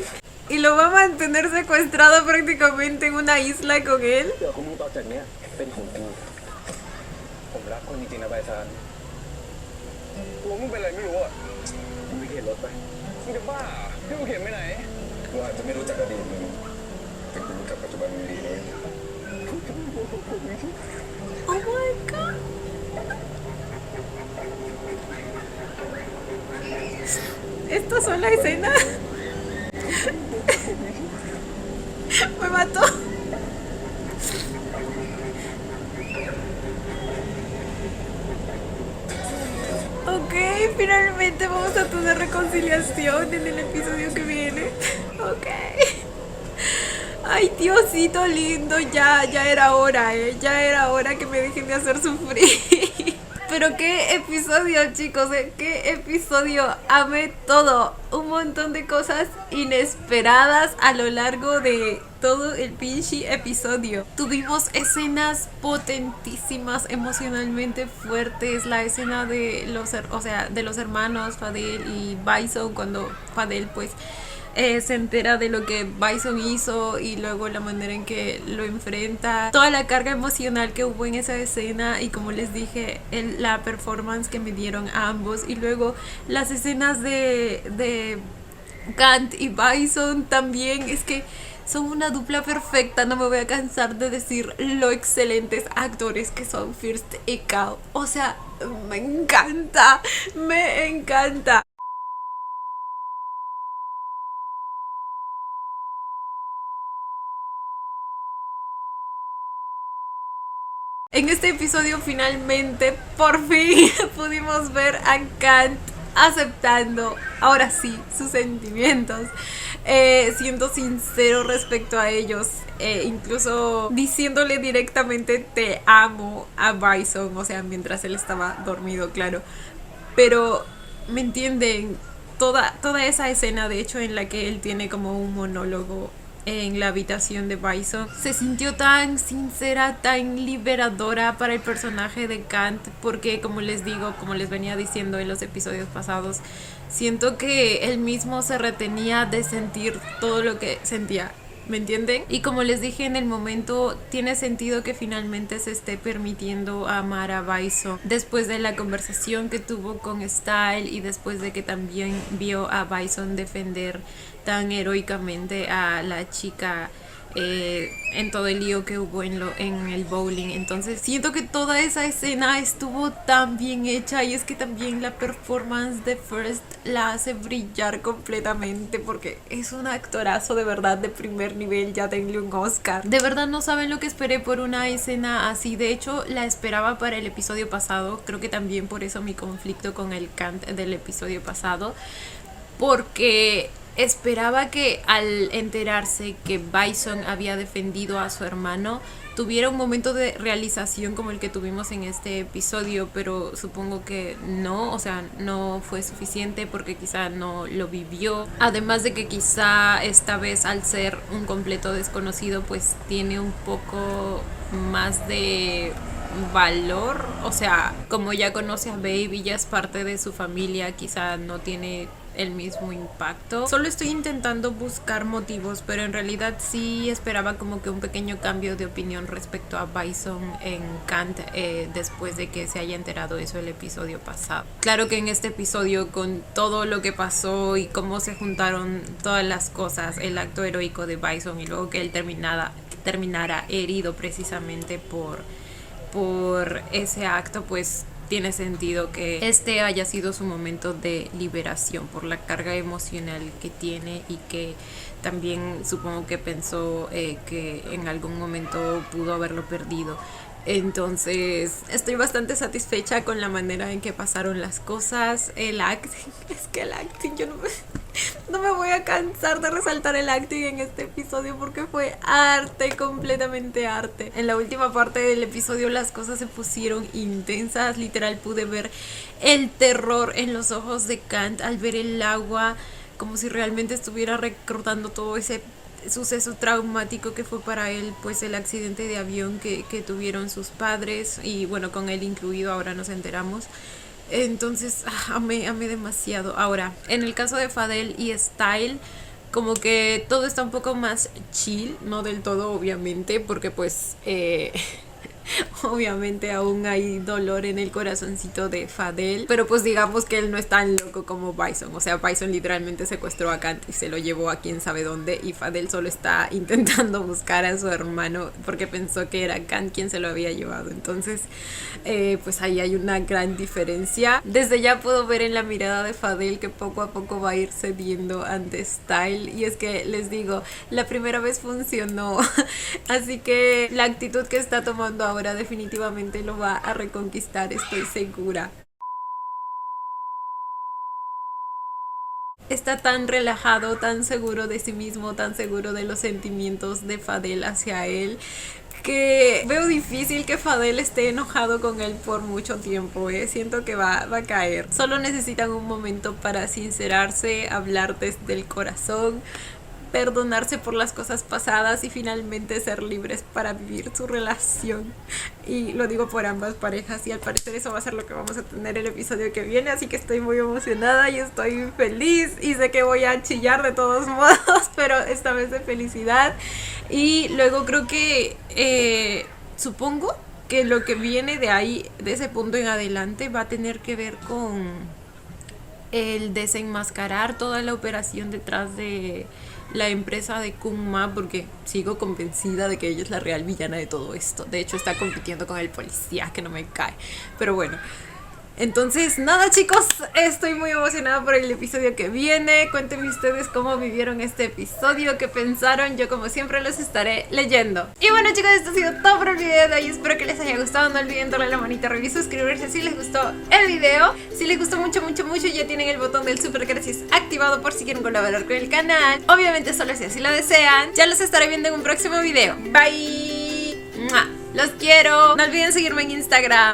Y lo va a mantener secuestrado prácticamente en una isla con él. เดี๋ยวของมึงต่อจากเนี้ยเป็นของกูผมรักคุณจริงๆนะไบซานตัวมึงเป็นอะไรไม่รู้อะมึงไปเข็นรถไปมึงจะบ้าพี่มึงเข็นไปไหน กูอาจจะไม่รู้จักอดีตมึงแต่กูรู้จักปัจจุบันมึงดีเลย Oh my god. Estas son las escenas. Me mató. Ok, finalmente vamos a tener reconciliación en el episodio que viene. Ok. Ay, Diosito lindo, ya era hora, ya era hora que me dejen de hacer sufrir. Pero qué episodio, chicos, qué episodio, amé todo, un montón de cosas inesperadas a lo largo de todo el pinche episodio. Tuvimos escenas potentísimas, emocionalmente fuertes. La escena de los hermanos Fadel y Bison, cuando Fadel pues se entera de lo que Bison hizo y luego la manera en que lo enfrenta, toda la carga emocional que hubo en esa escena, y como les dije, la performance que me dieron a ambos, y luego las escenas de Gant y Bison también. Es que son una dupla perfecta. No me voy a cansar de decir lo excelentes actores que son First y Cal. O sea, me encanta, me encanta. En este episodio finalmente, por fin, pudimos ver a Gant aceptando, ahora sí, sus sentimientos, siendo sincero respecto a ellos, incluso diciéndole directamente te amo a Bison, o sea, mientras él estaba dormido, claro. Pero, ¿me entienden? Toda esa escena, de hecho, en la que él tiene como un monólogo en la habitación de Bison, se sintió tan sincera, tan liberadora para el personaje de Gant, porque como les digo, como les venía diciendo en los episodios pasados, siento que él mismo se retenía de sentir todo lo que sentía, ¿me entienden? Y como les dije en el momento, tiene sentido que finalmente se esté permitiendo amar a Bison después de la conversación que tuvo con Style, y después de que también vio a Bison defender tan heroicamente a la chica en todo el lío que hubo en el bowling. Entonces siento que toda esa escena estuvo tan bien hecha, y es que también la performance de First la hace brillar completamente, porque es un actorazo de verdad de primer nivel. Ya denle un Oscar. De verdad no saben lo que esperé por una escena así. De hecho la esperaba para el episodio pasado, creo que también por eso mi conflicto con el Gant del episodio pasado, porque esperaba que al enterarse que Bison había defendido a su hermano tuviera un momento de realización como el que tuvimos en este episodio, pero supongo que no, o sea, no fue suficiente porque quizá no lo vivió. Además de que quizá esta vez, al ser un completo desconocido, pues tiene un poco más de valor, o sea, como ya conoce a Baby, ya es parte de su familia, quizá no tiene el mismo impacto. Solo estoy intentando buscar motivos, pero en realidad sí esperaba como que un pequeño cambio de opinión respecto a Bison en Gant después de que se haya enterado eso el episodio pasado. Claro que en este episodio, con todo lo que pasó y cómo se juntaron todas las cosas, el acto heroico de Bison y luego que él terminara herido precisamente por ese acto, pues tiene sentido que este haya sido su momento de liberación por la carga emocional que tiene, y que también supongo que pensó que en algún momento pudo haberlo perdido. Entonces estoy bastante satisfecha con la manera en que pasaron las cosas. El acting, es que el acting, yo no me voy a cansar de resaltar el acting en este episodio, porque fue arte, completamente arte. En la última parte del episodio las cosas se pusieron intensas, literal pude ver el terror en los ojos de Gant al ver el agua, como si realmente estuviera recordando todo ese suceso traumático que fue para él, pues el accidente de avión que tuvieron sus padres, y bueno, con él incluido, ahora nos enteramos. Entonces amé demasiado. Ahora, en el caso de Fadel y Style, como que todo está un poco más chill, no del todo obviamente, porque pues obviamente aún hay dolor en el corazoncito de Fadel, pero pues digamos que él no es tan loco como Bison. O sea, Bison literalmente secuestró a Gant y se lo llevó a quién sabe dónde, y Fadel solo está intentando buscar a su hermano porque pensó que era Gant quien se lo había llevado. Entonces pues ahí hay una gran diferencia. Desde ya puedo ver en la mirada de Fadel que poco a poco va a ir cediendo ante Style, y es que les digo, la primera vez funcionó así que la actitud que está tomando ahora definitivamente lo va a reconquistar, estoy segura. está tan relajado, tan seguro de sí mismo, tan seguro de los sentimientos de Fadel hacia él, que veo difícil que Fadel esté enojado con él por mucho tiempo, siento que va a caer. Solo necesitan un momento para sincerarse, hablar desde el corazón, perdonarse por las cosas pasadas y finalmente ser libres para vivir su relación. Y lo digo por ambas parejas, y al parecer eso va a ser lo que vamos a tener el episodio que viene, así que estoy muy emocionada y estoy feliz, y sé que voy a chillar de todos modos, pero esta vez de felicidad. Y luego creo que supongo que lo que viene de ahí, de ese punto en adelante, va a tener que ver con el desenmascarar toda la operación detrás de la empresa de Kun-ma, porque sigo convencida de que ella es la real villana de todo esto. De hecho está compitiendo con el policía, que no me cae, pero bueno. Entonces nada, chicos, estoy muy emocionada por el episodio que viene. Cuéntenme ustedes cómo vivieron este episodio, qué pensaron. Yo como siempre los estaré leyendo. Y bueno, chicos, esto ha sido todo por el video de hoy. Espero que les haya gustado. No olviden darle la manita arriba y suscribirse si les gustó el video. Si les gustó mucho, ya tienen el botón del super gracias activado por si quieren colaborar con el canal. Obviamente solo si así lo desean. Ya los estaré viendo en un próximo video. Bye. Los quiero. No olviden seguirme en Instagram.